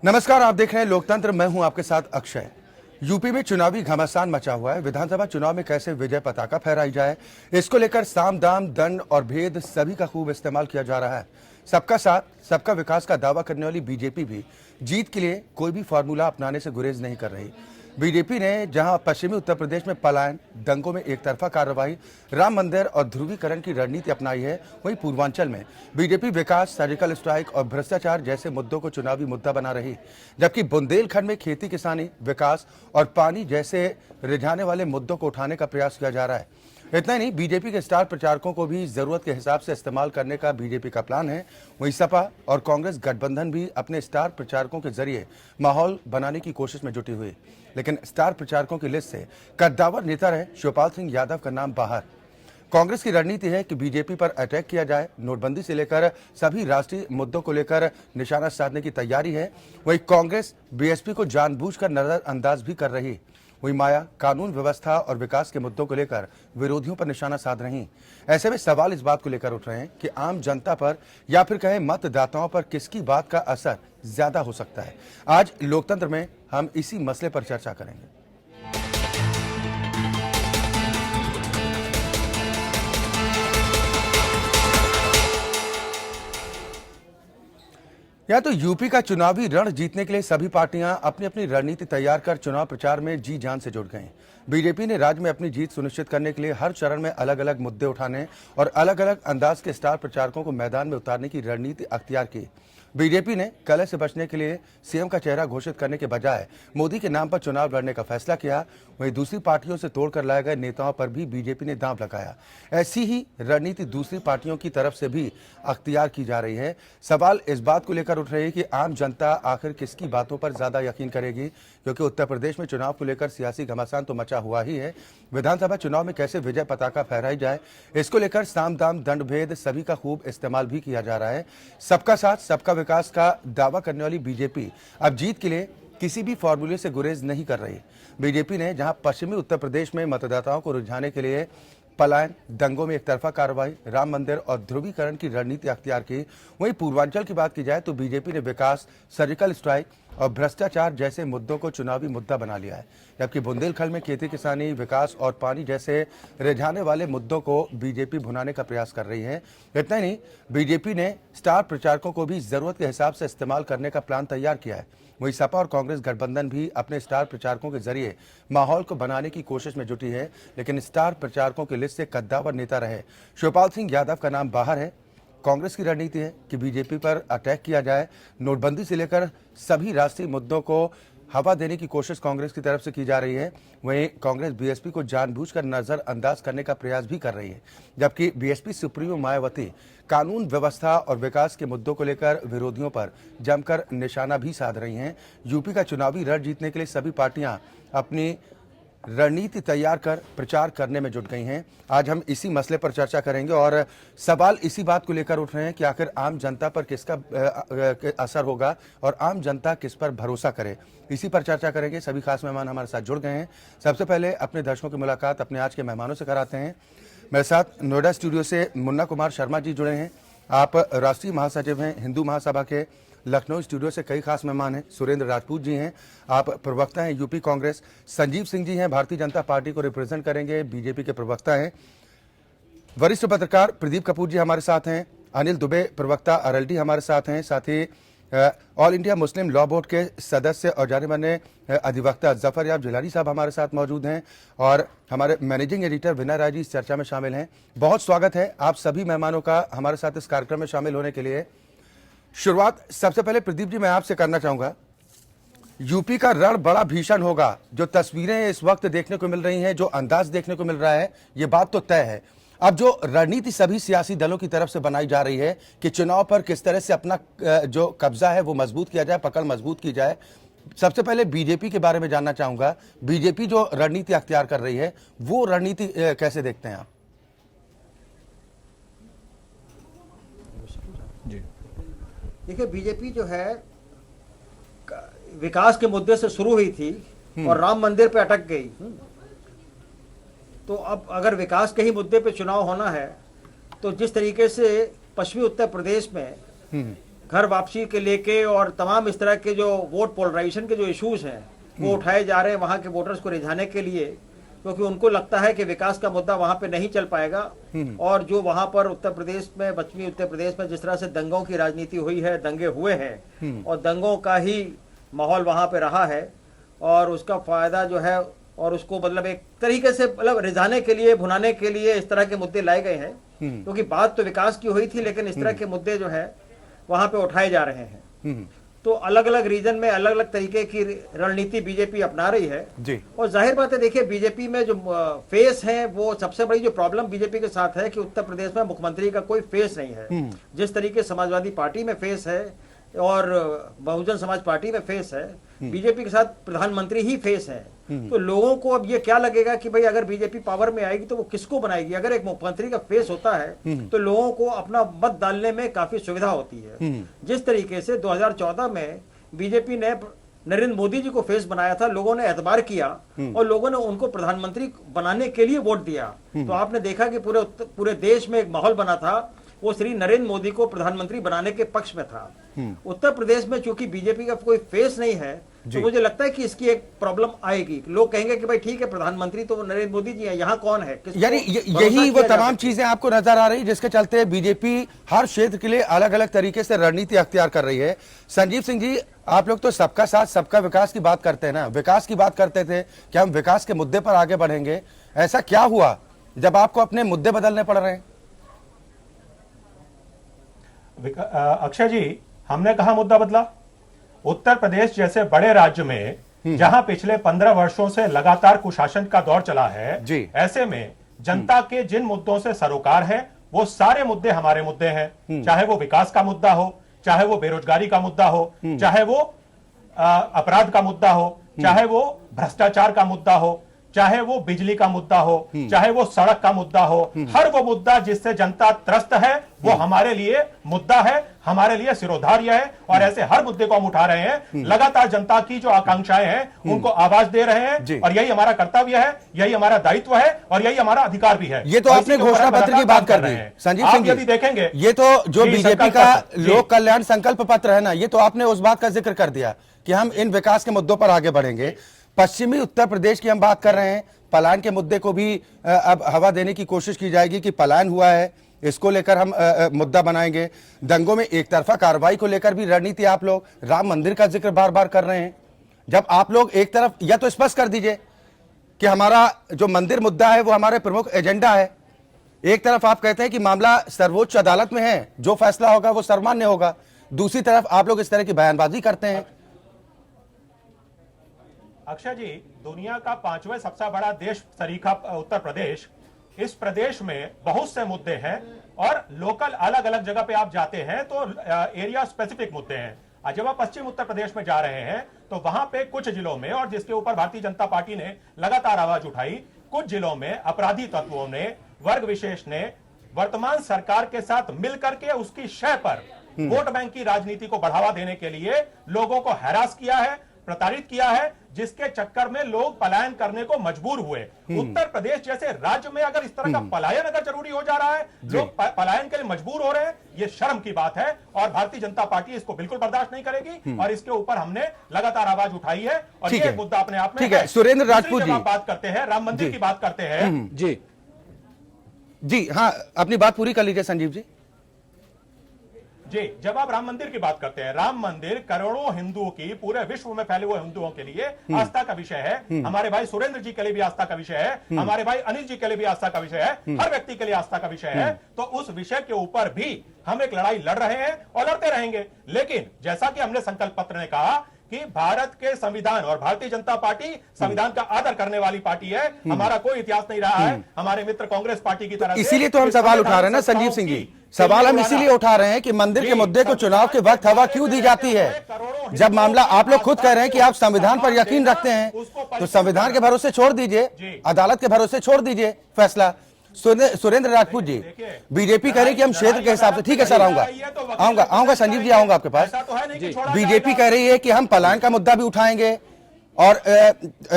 नमस्कार, आप देख रहे हैं लोकतंत्र। मैं हूं आपके साथ अक्षय। यूपी में चुनावी घमासान मचा हुआ है। विधानसभा चुनाव में कैसे विजय पताका फहराई जाए, इसको लेकर साम दाम दंड और भेद सभी का खूब इस्तेमाल किया जा रहा है। सबका साथ सबका विकास का दावा करने वाली बीजेपी भी जीत के लिए कोई भी फॉर्मूला अपनाने से गुरेज नहीं कर रही। बीजेपी ने जहां पश्चिमी उत्तर प्रदेश में पलायन, दंगों में एक तरफा कार्रवाई, राम मंदिर और ध्रुवीकरण की रणनीति अपनाई है, वहीं पूर्वांचल में बीजेपी विकास, सर्जिकल स्ट्राइक और भ्रष्टाचार जैसे मुद्दों को चुनावी मुद्दा बना रही। जबकि बुंदेलखंड में खेती किसानी, विकास और पानी जैसे रिझाने वाले मुद्दों को उठाने का प्रयास किया जा रहा है। इतना ही नहीं, बीजेपी के स्टार प्रचारकों को भी जरूरत के हिसाब से इस्तेमाल करने का बीजेपी का प्लान है। वहीं सपा और कांग्रेस गठबंधन भी अपने स्टार प्रचारकों के जरिए माहौल बनाने की कोशिश में जुटी हुई। लेकिन स्टार प्रचारकों की लिस्ट से कद्दावर नेता रहे शिवपाल सिंह यादव का नाम बाहर। कांग्रेस की रणनीति है कि बीजेपी पर अटैक किया जाए। नोटबंदी से लेकर सभी राष्ट्रीय मुद्दों को लेकर निशाना साधने की तैयारी है। वहीं कांग्रेस बीएसपी को जानबूझकर नजरअंदाज भी कर रही। वहीं माया कानून व्यवस्था और विकास के मुद्दों को लेकर विरोधियों पर निशाना साध रही। ऐसे में सवाल इस बात को लेकर उठ रहे हैं कि आम जनता पर या फिर कहें मतदाताओं पर किसकी बात का असर ज्यादा हो सकता है। आज लोकतंत्र में हम इसी मसले पर चर्चा करेंगे। या तो यूपी का चुनावी रण जीतने के लिए सभी पार्टियां अपनी अपनी रणनीति तैयार कर चुनाव प्रचार में जी जान से जुट गई। बीजेपी ने राज्य में अपनी जीत सुनिश्चित करने के लिए हर चरण में अलग अलग मुद्दे उठाने और अलग अलग अंदाज के स्टार प्रचारकों को मैदान में उतारने की रणनीति अख्तियार की। बीजेपी ने कलह से बचने के लिए सीएम का चेहरा घोषित करने के बजाय मोदी के नाम पर चुनाव लड़ने का फैसला किया। वहीं दूसरी पार्टियों से तोड़कर लाए गए नेताओं पर भी बीजेपी ने दांव लगाया। ऐसी ही रणनीति दूसरी पार्टियों की तरफ से भी अख्तियार की जा रही है। सवाल इस बात को लेकर उठ रहे हैं कि आम जनता आखिर किसकी बातों पर ज्यादा यकीन करेगी, क्योंकि उत्तर प्रदेश में चुनाव को लेकर सियासी घमासान तो मचा हुआ ही है। विधानसभा चुनाव में कैसे विजय पताका फहराई जाए, इसको लेकर साम दाम दंड भेद सभी का खूब इस्तेमाल भी किया जा रहा है। सबका साथ सबका विकास का दावा करने वाली बीजेपी अब जीत के लिए किसी भी फॉर्मूले से गुरेज नहीं कर रही। बीजेपी ने जहां पश्चिमी उत्तर प्रदेश में मतदाताओं को रुझाने के लिए पलायन, दंगों में एक तरफा कार्रवाई, राम मंदिर और ध्रुवीकरण की रणनीति अख्तियार की, वहीं पूर्वांचल की बात की जाए तो बीजेपी ने विकास, सर्जिकल स्ट्राइक और भ्रष्टाचार जैसे मुद्दों को चुनावी मुद्दा बना लिया है। जबकि बुंदेलखंड में खेती किसानी, विकास और पानी जैसे रिझाने वाले मुद्दों को बीजेपी भुनाने का प्रयास कर रही है। इतना ही नहीं, बीजेपी ने स्टार प्रचारकों को भी जरूरत के हिसाब से इस्तेमाल करने का प्लान तैयार किया है। वहीं सपा और कांग्रेस गठबंधन भी अपने स्टार प्रचारकों के जरिए माहौल को बनाने की कोशिश में जुटी है। लेकिन स्टार प्रचारकों की लिस्ट से कद्दावर नेता रहे शिवपाल सिंह यादव का नाम बाहर है। कांग्रेस की रणनीति है कि बीजेपी पर अटैक किया जाए। नोटबंदी से लेकर सभी राष्ट्रीय मुद्दों को हवा देने की कोशिश कांग्रेस की तरफ से की जा रही है। वहीं कांग्रेस बीएसपी को जानबूझकर नजरअंदाज करने का प्रयास भी कर रही है। जबकि बीएसपी सुप्रीमो मायावती कानून व्यवस्था और विकास के मुद्दों को लेकर विरोधियों पर जमकर निशाना भी साध रही हैं। यूपी का चुनावी रण जीतने के लिए सभी पार्टियां अपनी रणनीति तैयार कर प्रचार करने में जुट गई हैं। आज हम इसी मसले पर चर्चा करेंगे और सवाल इसी बात को लेकर उठ रहे हैं कि आखिर आम जनता पर किसका असर होगा और आम जनता किस पर भरोसा करे। इसी पर चर्चा करेंगे। सभी खास मेहमान हमारे साथ जुड़ गए हैं। सबसे पहले अपने दर्शकों की मुलाकात अपने आज के मेहमानों से कराते हैं। मेरे साथ नोएडा स्टूडियो से मुन्ना कुमार शर्मा जी जुड़े हैं। आप राष्ट्रीय महासचिव हैं हिंदू महासभा के। लखनऊ स्टूडियो से कई खास मेहमान हैं। सुरेंद्र राजपूत जी हैं, आप प्रवक्ता हैं यूपी कांग्रेस। संजीव सिंह जी हैं, भारतीय जनता पार्टी को रिप्रेजेंट करेंगे, बीजेपी के प्रवक्ता हैं। वरिष्ठ पत्रकार प्रदीप कपूर जी हमारे साथ हैं। अनिल दुबे, प्रवक्ता आरएलडी हमारे साथ हैं। साथ ही all India Muslim law board के सदस्य और जाने माने अधिवक्ता जफर याब जिलानी साहब हमारे साथ मौजूद हैं और हमारे मैनेजिंग एडिटर विनय राय जी इस चर्चा में शामिल हैं। बहुत स्वागत है आप सभी मेहमानों का हमारे साथ इस कार्यक्रम में शामिल होने के लिए। शुरुआत सबसे पहले प्रदीप जी मैं आपसे करना चाहूंगा। यूपी का रण बड़ा भीषण होगा। जो तस्वीरें इस वक्त देखने को मिल रही हैं, जो अंदाज देखने को मिल रहा है, ये बात तो तय है। अब जो रणनीति सभी सियासी दलों की तरफ से बनाई जा रही है कि चुनाव पर किस तरह से अपना जो कब्जा है वो मजबूत किया जाए, पकड़ मजबूत की जाए। सबसे पहले बीजेपी के बारे में जानना चाहूंगा। बीजेपी जो रणनीति अख्तियार कर रही है वो रणनीति कैसे देखते हैं आप? देखिए, बीजेपी जो है विकास के मुद्दे से शुरू हुई थी और राम मंदिर पे अटक गई। तो अब अगर विकास के ही मुद्दे पे चुनाव होना है तो जिस तरीके से पश्चिमी उत्तर प्रदेश में घर वापसी के लेके और तमाम इस तरह के जो वोट पोलराइजेशन के जो इश्यूज हैं वो उठाए जा रहे हैं वहाँ के वोटर्स को रिझाने के लिए, क्योंकि उनको लगता है कि विकास का मुद्दा वहाँ पे नहीं चल पाएगा। और जो वहाँ पर उत्तर प्रदेश में, पश्चिमी उत्तर प्रदेश में जिस तरह से दंगों की राजनीति हुई है, दंगे हुए हैं और दंगों का ही माहौल वहाँ पे रहा है, और उसका फायदा जो है, और उसको मतलब एक तरीके से मतलब रिझाने के लिए, भुनाने के लिए इस तरह के मुद्दे लाए गए हैं। क्योंकि बात तो विकास की हुई थी, लेकिन इस तरह के मुद्दे जो है वहाँ पे उठाए जा रहे हैं। तो अलग अलग रीजन में अलग अलग तरीके की रणनीति बीजेपी अपना रही है जी। और जाहिर बात है, देखिए बीजेपी में जो फेस है, वो सबसे बड़ी जो प्रॉब्लम बीजेपी के साथ है कि उत्तर प्रदेश में मुख्यमंत्री का कोई फेस नहीं है। जिस तरीके समाजवादी पार्टी में फेस है और बहुजन समाज पार्टी में फेस है, बीजेपी के साथ प्रधानमंत्री ही फेस है। तो लोगों को अब ये क्या लगेगा कि भाई अगर बीजेपी पावर में आएगी तो वो किसको बनाएगी। अगर एक मुख्यमंत्री का फेस होता है तो लोगों को अपना मत डालने में काफी सुविधा होती है। जिस तरीके से 2014 में बीजेपी ने नरेंद्र मोदी जी को फेस बनाया था, लोगों ने एतबार किया और लोगों ने उनको प्रधानमंत्री बनाने के लिए वोट दिया। तो आपने देखा कि पूरे देश में एक माहौल बना था, वो श्री नरेंद्र मोदी को प्रधानमंत्री बनाने के पक्ष में था। उत्तर प्रदेश में चूंकि बीजेपी का कोई फेस नहीं है, तो मुझे लगता है कि इसकी एक प्रॉब्लम आएगी। लोग कहेंगे कि भाई ठीक है, प्रधानमंत्री तो नरेंद्र मोदी जी हैं, यहाँ कौन है। यानी यही वो तमाम चीजें आपको नजर आ रही जिसके चलते बीजेपी हर क्षेत्र के लिए अलग अलग तरीके से रणनीति अख्तियार कर रही है। संजीव सिंह जी, आप लोग तो सबका साथ सबका विकास की बात करते हैं ना, विकास की बात करते थे कि हम विकास के मुद्दे पर आगे बढ़ेंगे। ऐसा क्या हुआ जब आपको अपने मुद्दे बदलने पड़ रहे हैं? अक्षय जी, हमने कहा मुद्दा बदला। उत्तर प्रदेश जैसे बड़े राज्य में जहां पिछले 15 वर्षों से लगातार कुशासन का दौर चला है जी। ऐसे में जनता के जिन मुद्दों से सरोकार है वो सारे मुद्दे हमारे मुद्दे हैं। चाहे वो विकास का मुद्दा हो, चाहे वो बेरोजगारी का मुद्दा हो, चाहे वो अपराध का मुद्दा हो, चाहे वो भ्रष्टाचार का मुद्दा हो, चाहे वो बिजली का मुद्दा हो, चाहे वो सड़क का मुद्दा हो, हर वो मुद्दा जिससे जनता त्रस्त है वो हमारे लिए मुद्दा है, हमारे लिए सिरोधार्य है। और ऐसे हर मुद्दे को हम उठा रहे हैं, लगातार जनता की जो आकांक्षाएं हैं उनको आवाज दे रहे हैं, और यही हमारा कर्तव्य है, यही हमारा दायित्व है और यही हमारा अधिकार भी है। ये तो आपने घोषणा पत्र की बात कर दी संजीव सिंह जी, यदि देखेंगे ये तो जो बीजेपी का लोक कल्याण संकल्प पत्र है ना, ये तो आपने उस बात का जिक्र कर दिया कि हम इन विकास के मुद्दों पर आगे बढ़ेंगे। पश्चिमी उत्तर प्रदेश की हम बात कर रहे हैं, पलायन के मुद्दे को भी अब हवा देने की कोशिश की जाएगी कि पलायन हुआ है, इसको लेकर हम मुद्दा बनाएंगे। दंगों में एक तरफा कार्रवाई को लेकर भी रणनीति आप लोग, राम मंदिर का जिक्र बार बार कर रहे हैं। जब आप लोग एक तरफ, या तो स्पष्ट कर दीजिए कि हमारा जो मंदिर मुद्दा है वो हमारे प्रमुख एजेंडा है। एक तरफ आप कहते हैं कि मामला सर्वोच्च अदालत में है, जो फैसला होगा वो सर्वमान्य होगा, दूसरी तरफ आप लोग इस तरह की बयानबाजी करते हैं। अक्षय जी, दुनिया का 5वां सबसे बड़ा देश सरीखा उत्तर प्रदेश, इस प्रदेश में बहुत से मुद्दे हैं और लोकल अलग अलग जगह पे आप जाते हैं तो एरिया स्पेसिफिक मुद्दे हैं। जब आप पश्चिम उत्तर प्रदेश में जा रहे हैं तो वहां पे कुछ जिलों में, और जिसके ऊपर भारतीय जनता पार्टी ने लगातार आवाज उठाई, कुछ जिलों में अपराधी तत्वों ने, वर्ग विशेष ने वर्तमान सरकार के साथ मिलकर के उसकी शय पर वोट बैंक की राजनीति को बढ़ावा देने के लिए लोगों को हैरास किया है, प्रताड़ित किया है, जिसके चक्कर में लोग पलायन करने को मजबूर हुए। उत्तर प्रदेश जैसे राज्य में अगर इस तरह का पलायन अगर जरूरी हो जा रहा है, लोग पलायन के लिए मजबूर हो रहे हैं, ये शर्म की बात है और भारतीय जनता पार्टी इसको बिल्कुल बर्दाश्त नहीं करेगी और इसके ऊपर हमने लगातार आवाज उठाई है। और ये मुद्दा अपने आप में ठीक है। सुरेंद्र राजपूत जी, बात करते हैं राम मंदिर की बात करते हैं। जी जी, हाँ, अपनी बात पूरी कर लीजिए संजीव जी। जी, जब आप राम मंदिर की बात करते हैं, राम मंदिर करोड़ों हिंदुओं की, पूरे विश्व में फैले हुए हिंदुओं के लिए आस्था का विषय है। हमारे भाई सुरेंद्र जी के लिए भी आस्था का विषय है, हमारे भाई अनिल जी के लिए भी आस्था का विषय है, हर व्यक्ति के लिए आस्था का विषय है। तो उस विषय के ऊपर भी हम एक लड़ाई लड़ रहे हैं और लड़ते रहेंगे। लेकिन जैसा कि हमने संकल्प पत्र ने कहा कि भारत के संविधान, और भारतीय जनता पार्टी संविधान का आदर करने वाली पार्टी है, हमारा कोई इतिहास नहीं रहा है हमारे मित्र कांग्रेस पार्टी की तरह। इसीलिए तो हम सवाल उठा रहे हैं ना संजीव सिंह जी, सवाल हम इसीलिए उठा रहे हैं कि मंदिर के मुद्दे को चुनाव के वक्त हवा क्यों दी जाती है, जब मामला आप लोग खुद कह रहे हैं कि आप संविधान पर यकीन रखते हैं, तो संविधान के भरोसे छोड़ दीजिए, अदालत के भरोसे छोड़ दीजिए फैसला। सुरेंद्र राजपूत जी, बीजेपी कह रही कि हम क्षेत्र के हिसाब से, ठीक है सर, आऊंगा संजीव जी, आऊंगा आपके पास। बीजेपी कह रही है कि हम पलायन का मुद्दा भी उठाएंगे और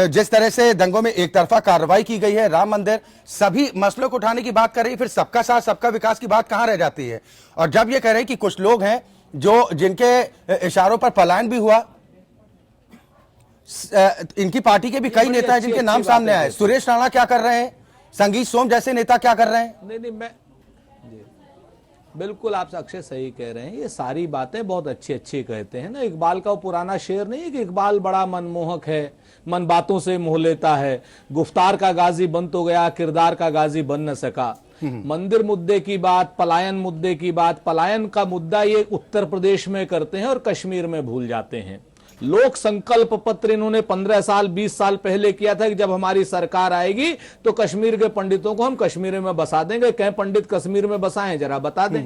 जिस तरह से दंगों में एक तरफा कार्रवाई की गई है, राम मंदिर, सभी मसलों को उठाने की बात कर रही है, फिर सबका साथ सबका विकास की बात कहां रह जाती है। और जब ये कह रहे हैं कि कुछ लोग हैं जो जिनके इशारों पर पलायन भी हुआ, इनकी पार्टी के भी कई नेता हैं जिनके नाम सामने आए। सुरेश राणा क्या कर रहे हैं, संगीत सोम जैसे नेता क्या कर रहे हैं? नहीं मैं जी बिल्कुल आपसे अक्षय सही कह रहे हैं। ये सारी बातें बहुत अच्छी अच्छी कहते हैं ना। इकबाल का वो पुराना शेर नहीं है कि इकबाल बड़ा मनमोहक है, मन बातों से मोह लेता है, गुफ्तार का गाजी बन तो गया, किरदार का गाजी बन न सका। मंदिर मुद्दे की बात, पलायन मुद्दे की बात, पलायन का मुद्दा ये उत्तर प्रदेश में करते हैं और कश्मीर में भूल जाते हैं। लोक संकल्प पत्र इन्होंने 15 साल 20 साल पहले किया था कि जब हमारी सरकार आएगी तो कश्मीर के पंडितों को हम कश्मीर में बसा देंगे। कहीं पंडित कश्मीर में बसाएं जरा बता दें।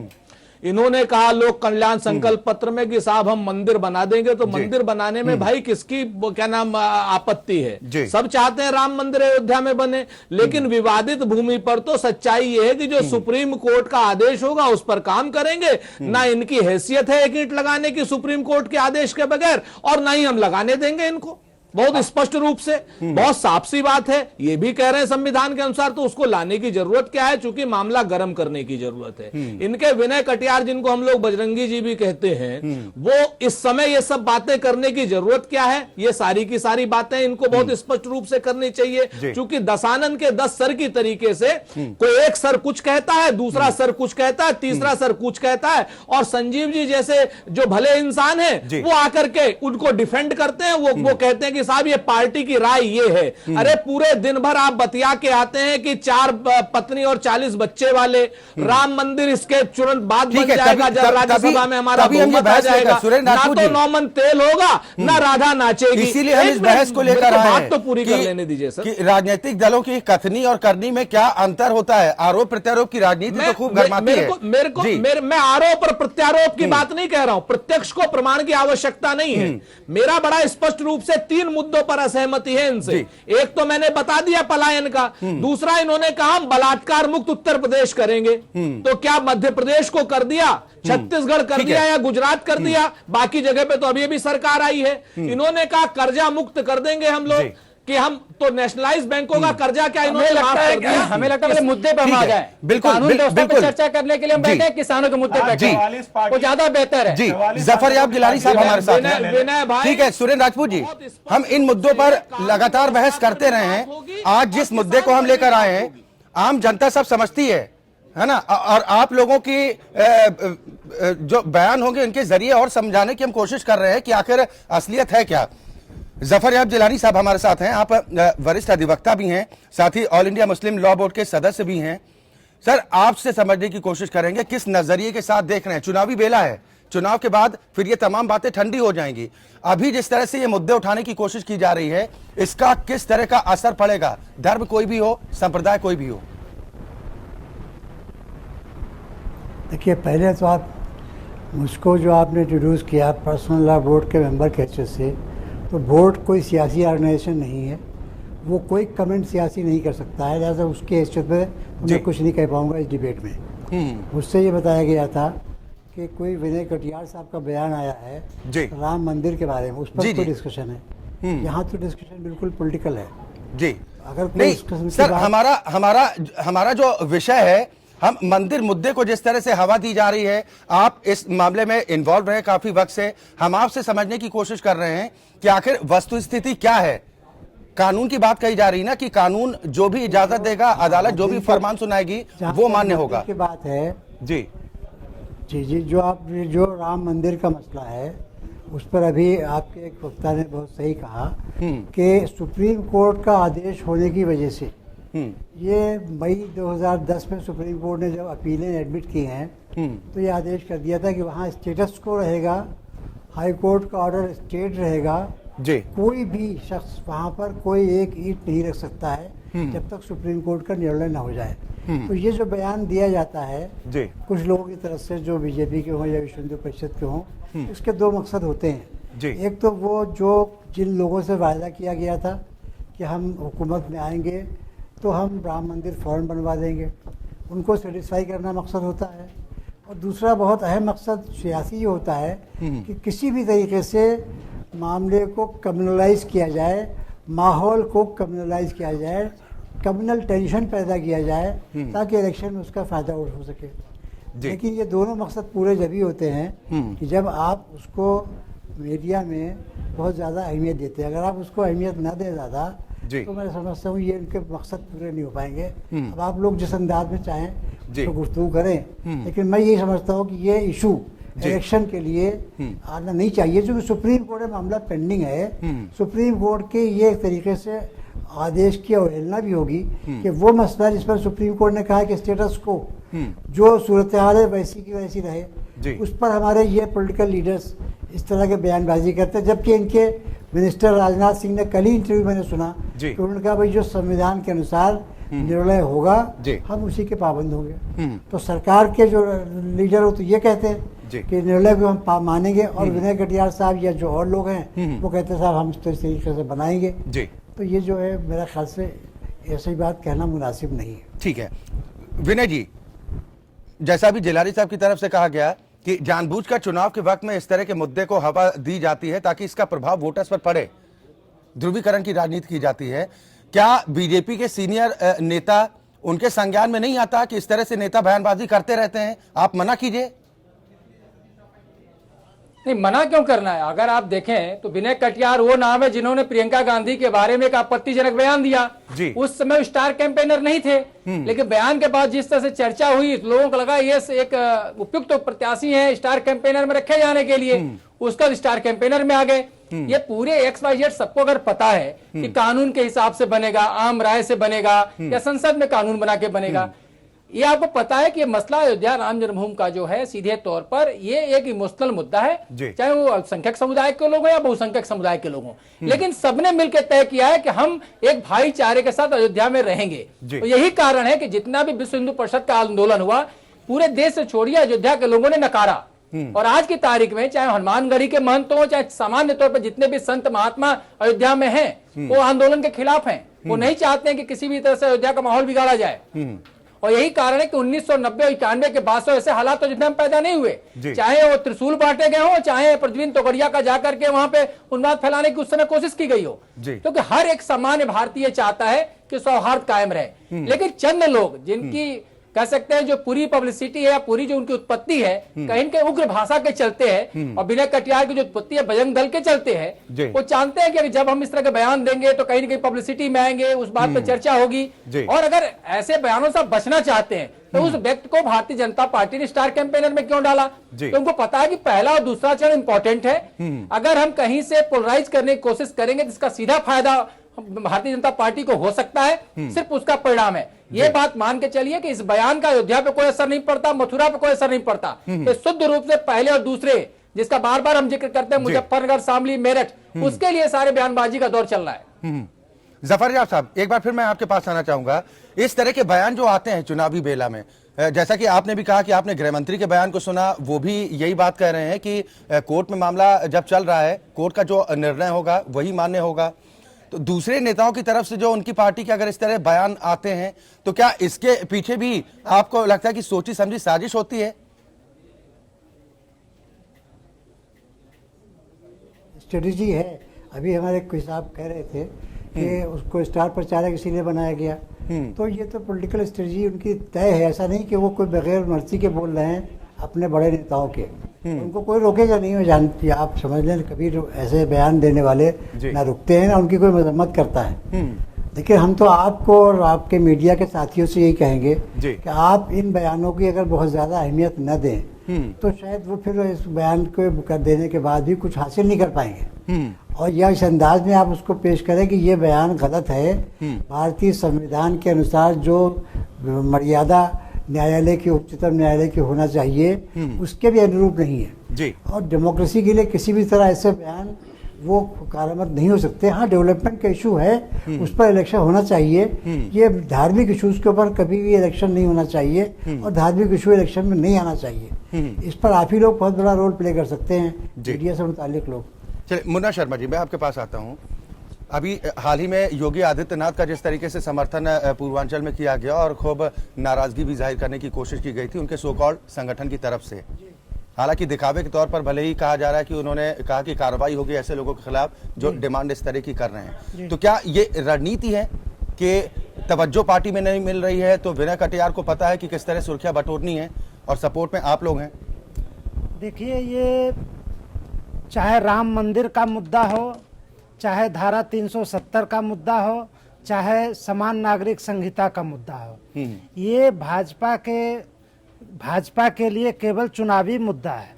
इन्होंने कहा लोक कल्याण संकल्प पत्र में कि साहब हम मंदिर बना देंगे, तो मंदिर बनाने में भाई किसकी क्या नाम आपत्ति है? सब चाहते हैं राम मंदिर अयोध्या में बने, लेकिन विवादित भूमि पर तो सच्चाई ये है कि जो सुप्रीम कोर्ट का आदेश होगा उस पर काम करेंगे। ना इनकी हैसियत है एक ईंट लगाने की सुप्रीम कोर्ट के आदेश के बगैर, और ना ही हम लगाने देंगे इनको। बहुत स्पष्ट रूप से, बहुत साफ सी बात है। ये भी कह रहे हैं संविधान के अनुसार, तो उसको लाने की जरूरत क्या है? चूंकि मामला गर्म करने की जरूरत है। इनके विनय कटियार, जिनको हम लोग बजरंगी जी भी कहते हैं, वो इस समय ये सब बातें करने की जरूरत क्या है? ये सारी की सारी बातें इनको बहुत स्पष्ट रूप से करनी चाहिए। चूंकि दशानन के 10 सर की तरीके से कोई एक सर कुछ कहता है, दूसरा सर कुछ कहता है, तीसरा सर कुछ कहता है, और संजीव जी जैसे जो भले इंसान है वो आकर के उनको डिफेंड करते हैं। वो कहते हैं कि साहब ये पार्टी की राय ये है। अरे पूरे दिन भर आप बतिया के आते हैं कि 4 पत्नी और 40 बच्चे वाले, राम मंदिर इसके तुरंत बाद बन जाएगा जब राज्यसभा में हमारा बहुमत आ जाएगा। ना तो नौमन तेल होगा, ना राधा नाचेगी। इसीलिए हम इस बहस को लेकर आए हैं। बात तो पूरी कर लेने दीजिए सर। कि राजनीतिक दलों की कथनी और करनी में क्या अंतर होता है? आरोप प्रत्यारोप की राजनीति तो खूब गरमाती है। मैं आरोप और प्रत्यारोप की बात नहीं कह रहा हूं। प्रत्यक्ष को प्रमाण की आवश्यकता नहीं है। मेरा बड़ा स्पष्ट रूप से 3 मुद्दों पर असहमति है इनसे। एक तो मैंने बता दिया पलायन का, दूसरा इन्होंने कहा हम बलात्कार मुक्त उत्तर प्रदेश करेंगे। तो क्या मध्य प्रदेश को कर दिया, छत्तीसगढ़ कर दिया या गुजरात कर दिया? बाकी जगह पे तो अभी अभी सरकार आई है। इन्होंने कहा कर्जा मुक्त कर देंगे हम लोग, कि हम तो नेशनलाइज बैंकों का कर्जा क्या इन्होंने माफ कर दिया? हमें लगता है मुद्दे पर हम आ जाए। कानून व्यवस्था पर चर्चा करने के लिए हम बैठे हैं, किसानों के मुद्दे पर वो ज्यादा बेहतर है। जी जफर याब गिलानी साहब हमारे साथ हैं। ठीक है सुरेंद्र राजपूत जी, हम इन मुद्दों पर लगातार बहस करते रहे हैं। आज जिस मुद्दे को हम लेकर आए हैं, आम जनता सब समझती है ना, और आप लोगों की जो बयान होंगे उनके जरिए और समझाने की हम कोशिश कर रहे हैं कि आखिर असलियत है क्या। जफर याब जिलानी साहब हमारे साथ हैं। आप वरिष्ठ अधिवक्ता भी हैं, साथ ही all India Muslim law board के सदस्य भी हैं। सर आपसे समझने की कोशिश करेंगे किस नजरिए के साथ देख रहे हैं। चुनावी बेला है, चुनाव के बाद फिर ये तमाम बातें ठंडी हो जाएंगी। अभी जिस तरह से ये मुद्दे उठाने की कोशिश की जा रही है, इसका किस तरह का असर पड़ेगा? धर्म कोई भी हो, संप्रदाय कोई भी हो। देखिए पहले तो आप मुझको जो आपने इंट्रोड्यूस किया पर्सनल लॉ बोर्ड के मेंबर के हैसियत से, तो बोर्ड कोई सियासी ऑर्गेनाइजेशन नहीं है, वो कोई कमेंट सियासी नहीं कर सकता है। लिहाजा उसके हैसियत में मैं कुछ नहीं कह पाऊंगा इस डिबेट में। मुझसे ये बताया गया था कि कोई विनय कटियार साहब का बयान आया है राम मंदिर के बारे में, उस पर कोई डिस्कशन है। यहाँ तो डिस्कशन बिल्कुल पॉलिटिकल है जी। अगर नहीं सर, हमारा जो विषय है, हम मंदिर मुद्दे को जिस तरह से हवा दी जा रही है, आप इस मामले में इन्वॉल्व रहे काफी वक्त से, हम आपसे समझने की कोशिश कर रहे हैं कि आखिर वस्तुस्थिति क्या है। कानून की बात कही जा रही है ना कि कानून जो भी इजाजत देगा, अदालत जो भी फरमान सुनाएगी वो मान्य होगा। की बात है जी जी जी। जो राम मंदिर का मसला है, उस पर अभी आपके एक वक्ता ने बहुत सही कहा कि सुप्रीम कोर्ट का आदेश होने की वजह से, ये मई 2010 में सुप्रीम कोर्ट ने जब अपीलें एडमिट की हैं, तो ये आदेश कर दिया था कि वहाँ स्टेटस को रहेगा, हाई कोर्ट का ऑर्डर स्टेट रहेगा जी। कोई भी शख्स वहाँ पर कोई एक ईंट नहीं रख सकता है जब तक सुप्रीम कोर्ट का निर्णय न हो जाए। तो ये जो बयान दिया जाता है जी, कुछ लोगों की तरफ से जो बीजेपी के हों या विश्व हिंदू परिषद के हों, इसके 2 मकसद होते हैं जी। एक तो वो जो जिन लोगों से वायदा किया गया था कि हम हुकूमत में आएंगे तो हम राम मंदिर फौरन बनवा देंगे, उनको सेटिस्फाई करना मकसद होता है। और दूसरा बहुत अहम मकसद सियासी ये होता है कि किसी भी तरीके से मामले को कम्युनलाइज किया जाए, माहौल को कम्युनलाइज किया जाए, कम्युनल टेंशन पैदा किया जाए ताकि इलेक्शन में उसका फ़ायदा हो सके। लेकिन ये दोनों मकसद पूरे जब ही होते हैं कि जब आप उसको मीडिया में बहुत ज़्यादा अहमियत देते हैं। अगर आप उसको अहमियत न दें ज़्यादा तो मैं समझता हूँ ये इनके मकसद पूरे नहीं हो पाएंगे। अब आप लोग जिस अंदाज में चाहें तो गुफ्तगू करें, लेकिन मैं ये समझता हूँ कि ये इशू इलेक्शन के लिए आना नहीं चाहिए, क्योंकि सुप्रीम कोर्ट में मामला पेंडिंग है। सुप्रीम कोर्ट के ये एक तरीके से आदेश की अवहेलना भी होगी कि वो मसला जिस पर सुप्रीम कोर्ट ने कहा है कि स्टेटस को जो सूरत हाल है वैसी की वैसी रहे, उस पर हमारे ये पॉलिटिकल लीडर्स इस तरह के बयानबाजी करते हैं। जबकि इनके मिनिस्टर राजनाथ सिंह ने कल ही इंटरव्यू मैंने सुना कि उन्होंने कहा भाई जो संविधान के अनुसार निर्णय होगा हम उसी के पाबंद होंगे। तो सरकार के जो लीडर हो तो ये कहते हैं कि निर्णय को हम मानेंगे, और विनय कटियार साहब या जो और लोग हैं वो कहते हैं साहब हम इस तरीके से बनाएंगे। तो ये जो है मेरा ख्याल से ऐसी बात कहना मुनासिब नहीं है। ठीक है विनय जी, जैसा भी जिलानी साहब की तरफ से कहा गया कि जानबूझकर चुनाव के वक्त में इस तरह के मुद्दे को हवा दी जाती है ताकि इसका प्रभाव वोटर्स पर पड़े, ध्रुवीकरण की राजनीति की जाती है। क्या बीजेपी के सीनियर नेता उनके संज्ञान में नहीं आता कि इस तरह से नेता बयानबाजी करते रहते हैं? आप मना कीजिए। नहीं, मना क्यों करना है? अगर आप देखें तो विनय कटियार वो नाम है जिन्होंने प्रियंका गांधी के बारे में एक आपत्तिजनक बयान दिया। उस समय स्टार कैंपेनर नहीं थे, लेकिन बयान के बाद जिस तरह से चर्चा हुई लोगों को लगा ये एक उपयुक्त प्रत्याशी है स्टार कैंपेनर में रखे जाने के लिए, उसका स्टार कैंपेनर में आ गए। ये पूरे XYZ सबको अगर पता है कि कानून के हिसाब से बनेगा, आम राय से बनेगा या संसद में कानून बना के बनेगा, ये आपको पता है कि ये मसला अयोध्या राम जन्मभूमि का जो है सीधे तौर पर ये एक इमोशनल मुद्दा है, चाहे वो अल्पसंख्यक समुदाय के लोग हो या बहुसंख्यक समुदाय के लोग हों, लेकिन सबने मिलकर तय किया है कि हम एक भाईचारे के साथ अयोध्या में रहेंगे। तो यही कारण है कि जितना भी विश्व हिंदू परिषद का आंदोलन हुआ पूरे देश से छोड़िए अयोध्या के लोगों ने नकारा। और आज की तारीख में चाहे हनुमानगढ़ी के महंत हो चाहे सामान्य तौर पर जितने भी संत महात्मा अयोध्या में हैं वो आंदोलन के खिलाफ हैं, वो नहीं चाहते हैं कि किसी भी तरह से अयोध्या का माहौल बिगाड़ा जाए। और यही कारण है कि 1990 और 91 के बाद से ऐसे हालात तो जितने पैदा नहीं हुए, चाहे वो त्रिशूल बांटे गए हो चाहे प्रज्वलिन तोगड़िया का जाकर के वहां पे उन्माद फैलाने की उस समय कोशिश की गई हो, क्योंकि हर एक सामान्य भारतीय चाहता है कि सौहार्द कायम रहे। लेकिन चंद लोग जिनकी कह सकते हैं जो पूरी पब्लिसिटी है या पूरी जो उनकी उत्पत्ति है कहीं के उग्र भाषा के चलते हैं और विनय कटियार की जो उत्पत्ति है बजरंग दल के चलते हैं, वो जानते हैं कि जब हम इस तरह के बयान देंगे तो कहीं ना कहीं पब्लिसिटी में आएंगे, उस बात पर चर्चा होगी। और अगर ऐसे बयानों से बचना चाहते हैं तो उस व्यक्ति को भारतीय जनता पार्टी ने स्टार कैंपेनर में क्यों डाला? तो उनको पता है कि पहला और दूसरा चरण इंपॉर्टेंट है। अगर हम कहीं से पोलराइज करने की कोशिश करेंगे तो इसका सीधा फायदा भारतीय जनता पार्टी को हो सकता है, सिर्फ उसका परिणाम है। ये बात मान के चलिए कि इस बयान का अयोध्या पे कोई असर नहीं पड़ता, मथुरा पे कोई असर नहीं पड़ता। तो शुद्ध रूप से पहले और दूसरे जिसका बार बार हम जिक्र करते हैं मुजफ्फरनगर, शामली, मेरठ, उसके लिए सारे बयानबाजी का दौर चल रहा है। जफर साहब एक बार फिर मैं आपके पास आना चाहूंगा। इस तरह के बयान जो आते हैं चुनावी बेला में, जैसा कि आपने भी कहा कि आपने गृह मंत्री के बयान को सुना, वो भी यही बात कह रहे हैं कि कोर्ट में मामला जब चल रहा है कोर्ट का जो निर्णय होगा वही मान्य होगा। तो दूसरे नेताओं की तरफ से जो उनकी पार्टी के अगर इस तरह बयान आते हैं तो क्या इसके पीछे भी आपको लगता है कि सोची समझी साजिश होती है? स्ट्रेटेजी है। अभी हमारे कोई साहब कह रहे थे कि उसको स्टार प्रचारक इसीलिए बनाया गया, तो ये तो पॉलिटिकल स्ट्रेटजी उनकी तय है। ऐसा नहीं कि वो कोई बगैर मर्जी के बोल रहे हैं अपने बड़े नेताओं के, उनको कोई रोकेगा नहीं। मैं जानती, आप समझ लें कभी ऐसे बयान देने वाले ना रुकते हैं ना उनकी कोई मजम्मत करता है। लेकिन हम तो आपको और आपके मीडिया के साथियों से यही कहेंगे कि आप इन बयानों की अगर बहुत ज़्यादा अहमियत न दें तो शायद वो फिर इस बयान को कर देने के बाद भी कुछ हासिल नहीं कर पाएंगे। और या इस अंदाज में आप उसको पेश करें कि ये बयान गलत है, भारतीय संविधान के अनुसार जो मर्यादा न्यायालय की, उच्चतम न्यायालय की होना चाहिए उसके भी अनुरूप नहीं है। और डेमोक्रेसी के लिए किसी भी तरह ऐसे बयान वो कारामद नहीं हो सकते। हाँ, डेवलपमेंट का इशू है, उस पर इलेक्शन होना चाहिए। ये धार्मिक इशूज के ऊपर कभी भी इलेक्शन नहीं होना चाहिए और धार्मिक इशू इलेक्शन में नहीं आना चाहिए। इस पर आप ही लोग बहुत बड़ा रोल प्ले कर सकते हैं, मीडिया से मुतालिक लोग। चलिए मुन्ना शर्मा जी, मैं आपके पास आता हूँ। अभी हाल ही में योगी आदित्यनाथ का जिस तरीके से समर्थन पूर्वांचल में किया गया और खूब नाराजगी भी जाहिर करने की कोशिश की गई थी उनके सो कॉल्ड संगठन की तरफ से, हालांकि दिखावे के तौर पर भले ही कहा जा रहा है कि उन्होंने कहा कि कार्रवाई होगी ऐसे लोगों के खिलाफ जो डिमांड इस तरह की कर रहे हैं, तो क्या ये रणनीति है कि तवज्जो पार्टी में नहीं मिल रही है तो विनय कटियार को पता है कि किस तरह सुर्खियां बटोरनी है और सपोर्ट में आप लोग हैं। देखिए, ये चाहे राम मंदिर का मुद्दा हो, चाहे धारा 370 का मुद्दा हो, चाहे समान नागरिक संहिता का मुद्दा हो, ये भाजपा के लिए केवल चुनावी मुद्दा है।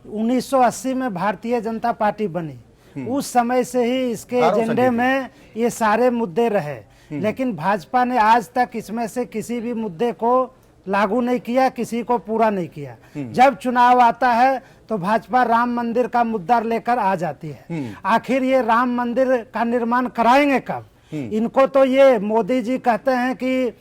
1980 में भारतीय जनता पार्टी बनी, उस समय से ही इसके एजेंडे में ये सारे मुद्दे रहे, लेकिन भाजपा ने आज तक इसमें से किसी भी मुद्दे को लागू नहीं किया, किसी को पूरा नहीं किया। जब चुनाव आता है तो भाजपा राम मंदिर का मुद्दा लेकर आ जाती है। आखिर ये राम मंदिर का निर्माण कराएंगे कब? इनको तो ये मोदी जी कहते हैं कि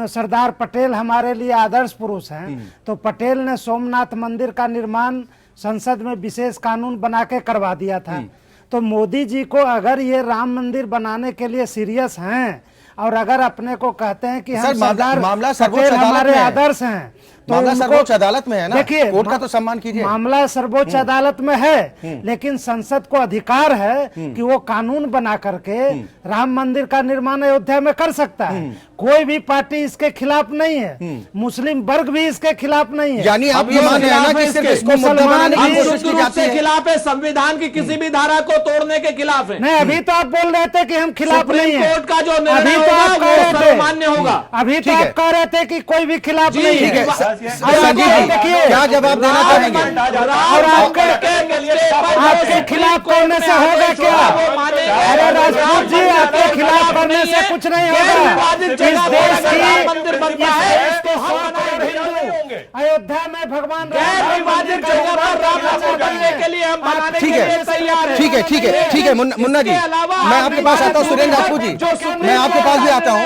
सरदार पटेल हमारे लिए आदर्श पुरुष हैं, तो पटेल ने सोमनाथ मंदिर का निर्माण संसद में विशेष कानून बना के करवा दिया था। तो मोदी जी को अगर ये राम मंदिर बनाने के लिए सीरियस हैं और अगर अपने को कहते हैं कि हम सरदार पटेल हमारे आदर्श हैं, तो मामला सर्वोच्च अदालत में है ना, देखिए कोर्ट का तो सम्मान कीजिए। मामला सर्वोच्च अदालत में है, लेकिन संसद को अधिकार है कि वो कानून बना करके राम मंदिर का निर्माण अयोध्या में कर सकता है। कोई भी पार्टी इसके खिलाफ नहीं है, मुस्लिम वर्ग भी इसके खिलाफ नहीं है। यानी आप ये मान रहे हैं ना कि सिर्फ इसको मुद्दा बनाने की कोशिश की जाती है। खिलाफ है, संविधान की किसी भी धारा को तोड़ने के खिलाफ है। नहीं, अभी तो आप बोल रहे थे कि हम खिलाफ नहीं है। कोर्ट का जो निर्णय अभी तो आप होगा कह वो रहे थे, सर्वमान्य होगा। अभी तो आप कह रहे थे कि कोई भी खिलाफ नहीं ठीक है, है। संजीव जी देखिए, क्या जवाब देना चाहेंगे? और आपके खिलाफ करने से होगा क्या? अरे राजपूत जी, आपके खिलाफ करने से कुछ नहीं होगा। इस देश की अयोध्या में भगवान के लिए हम बनाने के ठीक लिए है, तैयार है। ठीक है, ठीक है, ठीक है मुन्ना जी, मैं आपके पास आता हूँ। सुरेंद्र राजपूत जी, मैं आपके पास भी आता हूँ।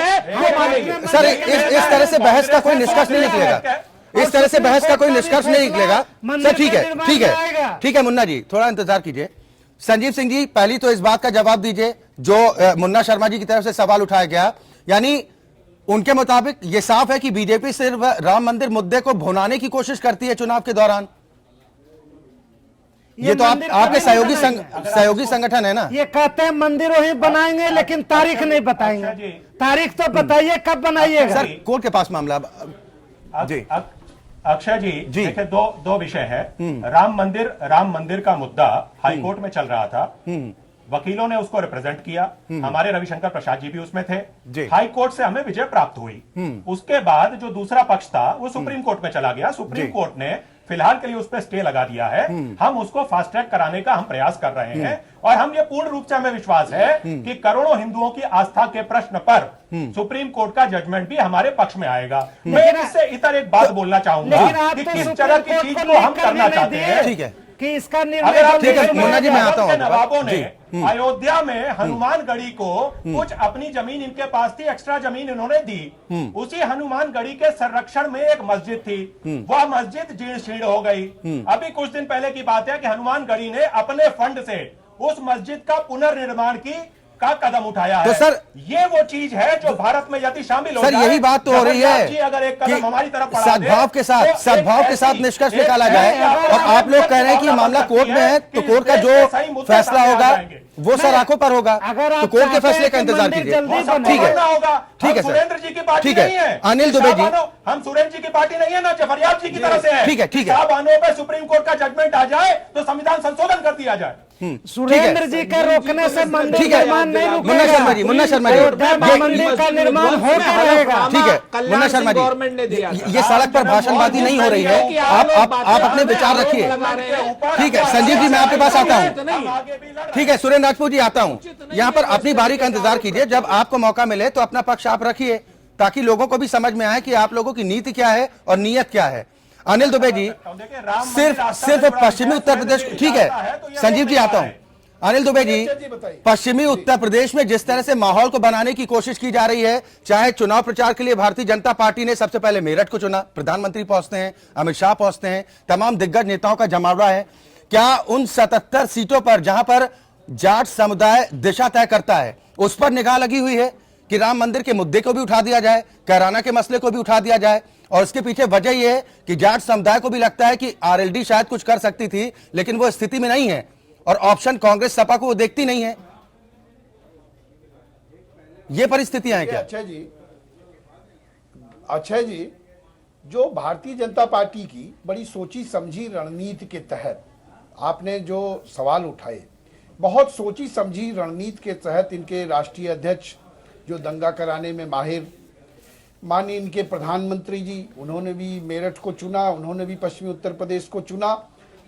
सर, इस तरह से बहस का कोई निष्कर्ष नहीं निकलेगा, इस तरह से बहस का कोई निष्कर्ष नहीं निकलेगा। सर ठीक है, ठीक है, ठीक है मुन्ना जी, थोड़ा इंतजार कीजिए। संजीव सिंह जी, पहली तो इस बात का जवाब दीजिए जो मुन्ना शर्मा जी की तरफ से सवाल उठाया गया, यानी उनके मुताबिक ये साफ है कि बीजेपी सिर्फ राम मंदिर मुद्दे को भुनाने की कोशिश करती है चुनाव के दौरान। ये तो आपके सहयोगी संगठन है ना। ये कहते हैं मंदिर वही बनाएंगे, लेकिन तारीख नहीं बताएंगे। तारीख तो बताइए, कब बनाइएगा? सर, कोर्ट के पास मामला जी। अक्षय जी, देखिए दो विषय है। राम मंदिर का मुद्दा हाईकोर्ट में चल रहा था, वकीलों ने उसको रिप्रेजेंट किया, हमारे रविशंकर प्रसाद जी भी उसमें थे। हाई कोर्ट से हमें विजय प्राप्त हुई। उसके बाद जो दूसरा पक्ष था वो सुप्रीम कोर्ट में चला गया। सुप्रीम कोर्ट ने फिलहाल के लिए उस पर स्टे लगा दिया है। हम उसको फास्ट ट्रैक कराने का हम प्रयास कर रहे हैं, और हम ये पूर्ण रूप से हमें विश्वास है कि करोड़ों हिंदुओं की आस्था के प्रश्न पर सुप्रीम कोर्ट का जजमेंट भी हमारे पक्ष में आएगा। मैं इससे इतर एक बात बोलना चाहूंगा कि किस तरह की चीज को हम करना चाहते हैं। ठीक है कि इसका अगर आप निर्णय मुन्ना जी, मैं आता हूं। नवाबों ने अयोध्या में हनुमानगढ़ी को कुछ अपनी जमीन इनके पास थी, एक्स्ट्रा जमीन इन्होंने दी। उसी हनुमानगढ़ी के संरक्षण में एक मस्जिद थी, वह मस्जिद जीर्ण शीर्ण हो गई। अभी कुछ दिन पहले की बात है कि हनुमानगढ़ी ने अपने फंड से उस मस्जिद का पुनर्निर्माण का कदम उठाया है। तो सर, ये वो चीज है जो भारत में यदि शामिल हो सर, जाए, यही बात तो हो रही है जी अगर एक कदम हमारी तरफ बढ़ा दे, सद्भाव के साथ तो निष्कर्ष निकाला जाए। और आप लोग कह रहे हैं कि मामला कोर्ट में है, तो कोर्ट का जो फैसला होगा वो सर आंखों पर होगा, तो कोर्ट के फैसले का इंतजार कीजिए। ठीक है, ठीक है सर, सुरेंद्र जी की पार्टी ठीक है। नहीं है अनिल दुबे जी, हम सुरेंद्र जी की पार्टी नहीं है ना, जफरयाब जी की तरफ से है। ठीक है, ठीक है। बानों पर सुप्रीम कोर्ट का जजमेंट आ जाए तो संविधान संशोधन कर दिया जाए। सुरेंद्र जी के रोकने से मंदिर ठीक है। निर्माण नहीं रुकेगा। मुन्ना शर्मा जी, मंदिर का निर्माण होता रहेगा। ठीक है मुन्ना शर्मा जी, गवर्नमेंट ने दिया। ये सड़क पर भाषणबाजी नहीं हो रही है, आप अपने विचार रखिए। ठीक है संजीव जी, मैं आपके पास आता हूँ। ठीक है सुरेंद्र राजपूत जी, आता हूँ। यहाँ पर अपनी बारी का इंतजार कीजिए, जब आपको मौका मिले तो अपना पक्ष आप रखिए, ताकि लोगों को भी समझ में आए कि आप लोगों की नीति क्या है और नीयत क्या है। अनिल दुबे जी, सिर्फ पश्चिमी उत्तर प्रदेश, ठीक है संजीव जी, आता हूं। अनिल दुबे जी, पश्चिमी उत्तर प्रदेश में जिस तरह से माहौल को बनाने की कोशिश की जा रही है, चाहे चुनाव प्रचार के लिए भारतीय जनता पार्टी ने सबसे पहले मेरठ को चुना, प्रधानमंत्री पहुंचते हैं, अमित शाह पहुंचते हैं, तमाम दिग्गज नेताओं का जमावड़ा है। क्या उन 77 सीटों पर जहां पर जाट समुदाय दिशा तय करता है, उस पर निगाह लगी हुई है कि राम मंदिर के मुद्दे को भी उठा दिया जाए, कैराना के मसले को भी उठा दिया जाए? और इसके पीछे वजह यह है कि जाट समुदाय को भी लगता है कि आरएलडी शायद कुछ कर सकती थी, लेकिन वो स्थिति में नहीं है, और ऑप्शन कांग्रेस सपा को वो देखती नहीं है। ये परिस्थितियां हैं क्या? अक्षय जी, जो भारतीय जनता पार्टी की बड़ी सोची समझी रणनीति के तहत आपने जो सवाल उठाए, बहुत सोची समझी रणनीति के तहत इनके राष्ट्रीय अध्यक्ष जो दंगा कराने में माहिर, माननीय इनके प्रधानमंत्री जी, उन्होंने भी मेरठ को चुना, उन्होंने भी पश्चिमी उत्तर प्रदेश को चुना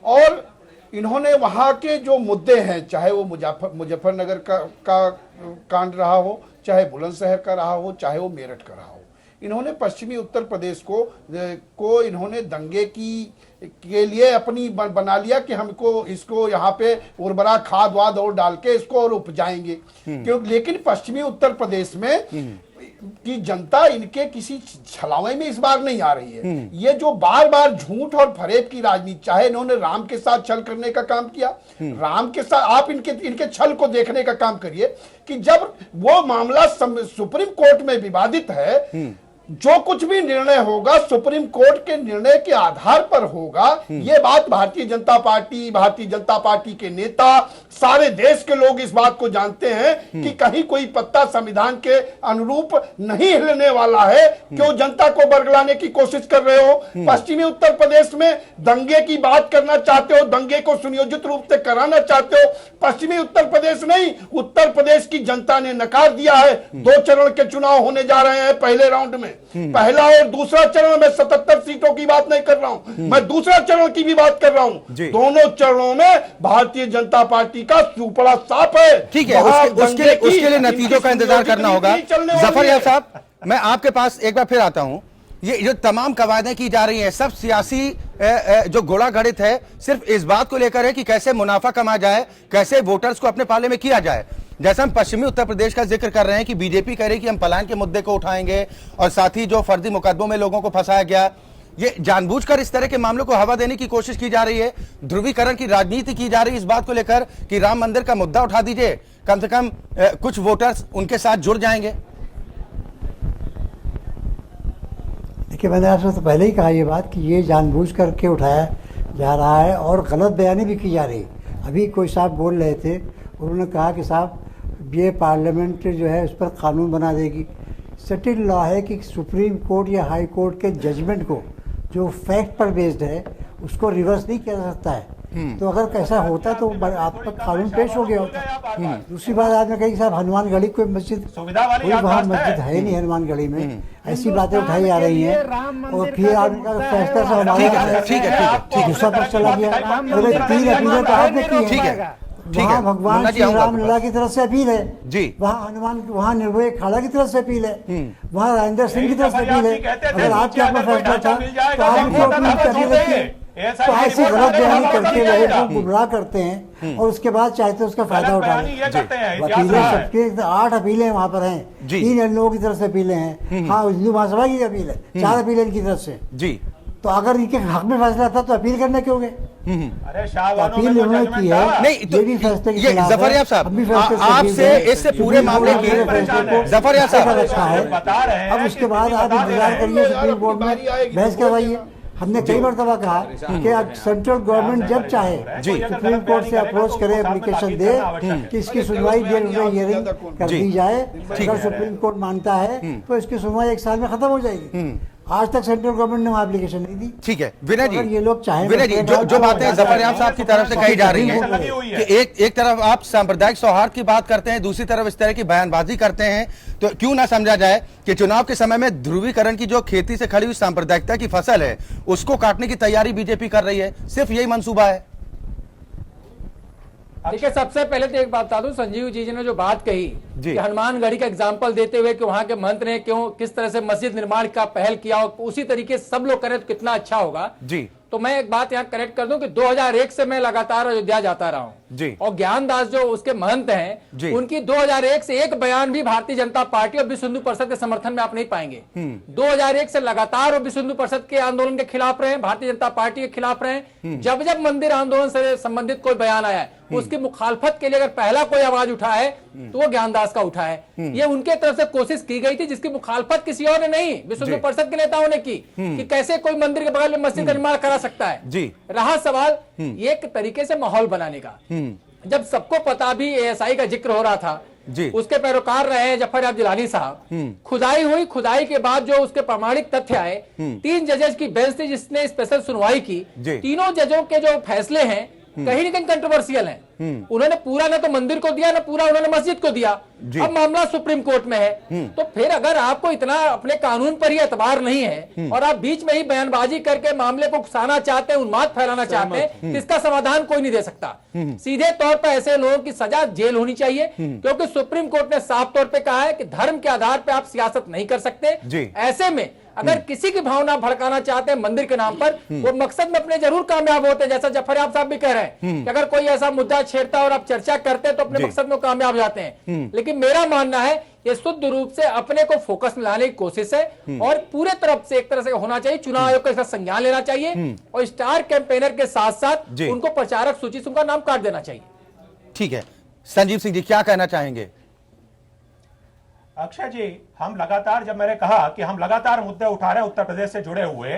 और इन्होंने वहाँ के जो मुद्दे हैं, चाहे वो मुजफ्फरनगर का कांड रहा हो, चाहे बुलंदशहर का रहा हो, चाहे वो मेरठ का रहा हो, इन्होंने पश्चिमी उत्तर प्रदेश को इन्होंने दंगे के लिए अपनी बना लिया कि हमको इसको यहाँ पे उर्वरा खाद वाद और डाल के इसको और उपजाएंगे। क्यों? लेकिन पश्चिमी उत्तर प्रदेश में कि जनता इनके किसी छलावे में इस बार नहीं आ रही है। ये जो बार बार झूठ और फरेब की राजनीति, चाहे इन्होंने राम के साथ छल करने का काम किया, राम के साथ आप इनके छल को देखने का काम करिए कि जब वो मामला सुप्रीम कोर्ट में विवादित है, जो कुछ भी निर्णय होगा सुप्रीम कोर्ट के निर्णय के आधार पर होगा। ये बात भारतीय जनता पार्टी के नेता, सारे देश के लोग इस बात को जानते हैं कि कहीं कोई पत्ता संविधान के अनुरूप नहीं हिलने वाला है। क्यों जनता को बरगलाने की कोशिश कर रहे हो? पश्चिमी उत्तर प्रदेश में दंगे की बात करना चाहते हो, दंगे को सुनियोजित रूप से कराना चाहते हो। पश्चिमी उत्तर प्रदेश नहीं, उत्तर प्रदेश की जनता ने नकार दिया है। 2 चरण के चुनाव होने जा रहे हैं। पहले राउंड में पहला और दूसरा चरण में 77 सीटों की बात नहीं कर रहा हूं, मैं दूसरा चरण की भी बात कर रहा हूं। दोनों चरणों में भारतीय जनता पार्टी का सुपड़ा साफ है। ठीक है, उसके लिए नतीजों का इंतजार करना होगा। जफर यार साहब, मैं आपके पास एक बार फिर आता हूं। ये जो तमाम कवायदें की जा रही हैं, सब सियासी जो घोड़ा गणित है, सिर्फ इस बात को लेकर है कि कैसे मुनाफा कमाया जाए, कैसे वोटर्स को अपने पाले में किया जाए। जैसा हम पश्चिमी उत्तर प्रदेश का जिक्र कर रहे हैं कि बीजेपी कह रही कि हम पलायन के मुद्दे को उठाएंगे और साथ ही जो फर्जी मुकदमों में लोगों को फंसाया गया, ये जानबूझकर इस तरह के मामलों को हवा देने की कोशिश की जा रही है। ध्रुवीकरण की राजनीति की जा रही है इस बात को लेकर कि राम मंदिर का मुद्दा उठा दीजिए, कम से कम कुछ वोटर्स उनके साथ जुड़ जाएंगे। देखिए, मैंने आपसे तो पहले ही कहा ये बात कि ये जानबूझ करके उठाया जा रहा है और गलत बयानी भी की जा रही है। अभी कोई साहब बोल रहे थे, उन्होंने कहा कि साहब ये पार्लियामेंट जो है उस पर कानून बना देगी। सेटिल लॉ है कि सुप्रीम कोर्ट या हाई कोर्ट के जजमेंट को जो फैक्ट पर बेस्ड है उसको रिवर्स नहीं किया जा सकता है। तो अगर कैसा होता तो आप पर कानून पेश हो गया होता। दूसरी बात आपने कही साहब हनुमानगढ़ी कोई मस्जिद, कोई वहाँ मस्जिद है नहीं हनुमानगढ़ी में, ऐसी बातें उठाई जा रही हैं। और फिर आपका फैसला से हमारा दूसरा पक्ष चला गया। 3 अपीलें तो आपने की है। वहाँ भगवान श्री राम लला की तरफ से अपील है जी, वहाँ हनुमान, वहाँ निर्भय खाड़ा की तरफ से अपील है, वहाँ राजेंद्र सिंह की तरफ से अपील है। अगर आपके अपना फैसला था तो आप क्यों अपनी अपील रखी है? तो ऐसी गलत बयानी करके लोगों को गुमराह करते हैं और उसके बाद चाहते उसका फायदा उठा लें। वकीलें सबके 8 अपीलें वहाँ पर हैं, 3 लोगों की तरफ से अपीलें हैं। हाँ, हिंदू महासभा की अपील है, 4 अपीलें इनकी तरफ से जी। तो अगर इनके हक में फैसला था तो अपील करने क्यों गए? अपील उन्होंने की है, नहीं तो ये भी फैसले के खिलाफ है। जफर साहब, आपसे इससे पूरे मामले की जफर साहब रखा है। अब उसके बाद आप इंतजार करिए, सुप्रीम कोर्ट में बहस करवाइए। हमने कई मरतबा कहा कि अब सेंट्रल गवर्नमेंट जब चाहे सुप्रीम कोर्ट से अप्रोच करे, एप्लीकेशन दे कि इसकी सुनवाई हियरिंग कर दी जाए। अगर सुप्रीम कोर्ट मानता है तो इसकी सुनवाई 1 साल में खत्म हो जाएगी। आज तक सेंट्रल गवर्नमेंट ने वहाँ एप्लीकेशन नहीं दी। ठीक है विनय जी, ये लोग चाहें, विनय जी, जो बातें जफरयाब साहब की तरफ से कही जा रही हैं कि एक तरफ आप सांप्रदायिक सौहार्द की बात करते हैं, दूसरी तरफ इस तरह की बयानबाजी करते हैं, तो क्यों ना समझा जाए कि चुनाव के समय में ध्रुवीकरण की जो खेती से खड़ी हुई सांप्रदायिकता की फसल है उसको काटने की तैयारी बीजेपी कर रही है, सिर्फ यही मंसूबा है। देखिए, सबसे पहले तो एक बात बता दूं, संजीव जी ने जो बात कही कि हनुमानगढ़ी का एग्जाम्पल देते हुए कि वहां के मंत्री ने क्यों किस तरह से मस्जिद निर्माण का पहल किया और उसी तरीके से सब लोग करें तो कितना अच्छा होगा जी। तो मैं एक बात यहाँ करेक्ट कर दूं कि 2001 से मैं लगातार अयोध्या जाता रहा हूँ और ज्ञानदास जो उसके महंत हैं उनकी 2001 से एक बयान भी भारतीय जनता पार्टी और विश्व हिंदू परिषद के समर्थन में आप नहीं पाएंगे। 2001 से लगातार विश्व हिंदू परिषद के आंदोलन के खिलाफ रहे, भारतीय जनता पार्टी के खिलाफ रहे। जब जब मंदिर आंदोलन से संबंधित कोई बयान आया है उसकी मुखालफत के लिए अगर पहला कोई आवाज उठा है तो वो ज्ञानदास का उठा है। ये उनके तरफ से कोशिश की गई थी जिसकी मुखालफत किसी और ने नहीं, विश्व हिंदू परिषद के नेताओं ने की कि कैसे कोई मंदिर के बगल में मस्जिद का निर्माण करा सकता है जी। रहा सवाल एक तरीके से माहौल बनाने का, जब सबको पता भी एएसआई का जिक्र हो रहा था जी। उसके पैरोकार रहे हैं जफर याब जिलानी साहब। खुदाई हुई, खुदाई के बाद जो उसके प्रामाणिक तथ्य आए, 3 जजेस की बेंच थी जिसने स्पेशल सुनवाई की। जी। तीनों जजों के जो फैसले हैं कहीं ना कहीं कंट्रोवर्शियल हैं। उन्होंने पूरा ना तो मंदिर को दिया, ना पूरा उन्होंने मस्जिद को दिया। अब मामला सुप्रीम कोर्ट में है। तो फिर अगर आपको इतना अपने कानून पर ही एतबार नहीं है और आप बीच में ही बयानबाजी करके मामले को उकसाना चाहते हैं, उन्माद फैलाना चाहते हैं, इसका समाधान कोई नहीं दे सकता। सीधे तौर पर ऐसे लोगों की सजा जेल होनी चाहिए, क्योंकि सुप्रीम कोर्ट ने साफ तौर पर कहा है कि धर्म के आधार पर आप सियासत नहीं कर सकते। ऐसे में अगर किसी की भावना भड़काना चाहते हैं मंदिर के नाम पर, वो मकसद में अपने जरूर कामयाब होते हैं। जैसा जफर याब साहब भी कह रहे हैं कि अगर कोई ऐसा मुद्दा छेड़ता है और आप चर्चा करते हैं तो अपने मकसद में कामयाब जाते हैं। लेकिन मेरा मानना है ये शुद्ध रूप से अपने को फोकस में लाने की कोशिश है और पूरे तरफ से एक तरह से होना चाहिए। चुनाव आयोग को इसका संज्ञान लेना चाहिए और स्टार कैंपेनर के साथ साथ उनको प्रचारक सूची से उनका नाम काट देना चाहिए। ठीक है, संजीव सिंह जी क्या कहना चाहेंगे? अक्षय जी, हम लगातार, जब मैंने कहा कि हम लगातार मुद्दे उठा रहे हैं उत्तर प्रदेश से जुड़े हुए,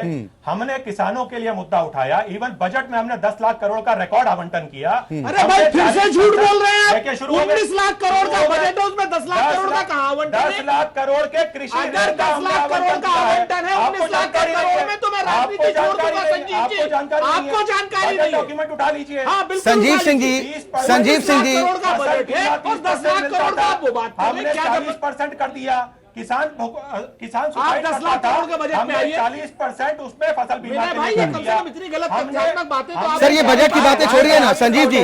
हमने किसानों के लिए मुद्दा उठाया। इवन बजट में हमने 10 लाख करोड़ का रिकॉर्ड आवंटन किया। अरे भाई फिर से झूठ बोल रहे हैं आप। 19 लाख करोड़ का बजट है, उसमें 10 लाख करोड़ का कहां आवंटन है? 10 लाख करोड़ के कृषि, अगर 10 लाख करोड़ का आवंटन है 19 लाख करोड़ में, तो मैं राजनीति छोड़ दूंगा। संजीव जी, आपको जानकारी नहीं, डॉक्यूमेंट उठा लीजिए। हाँ बिल्कुल। संजीव सिंह जी, संजीव सिंह जी, करोड़ का बजट है और 10 लाख करोड़ का वो बात कर रहे हैं। क्या 40% कर दिया। किसान आप 10 लाख करोड़ के बजट में आइए, 40% उसमें फसल बीमा भाई ये कम से कम इतनी गलत तथ्यात्मक बातें तो आप। सर ये बजट की बातें छोड़िए ना संजीव जी,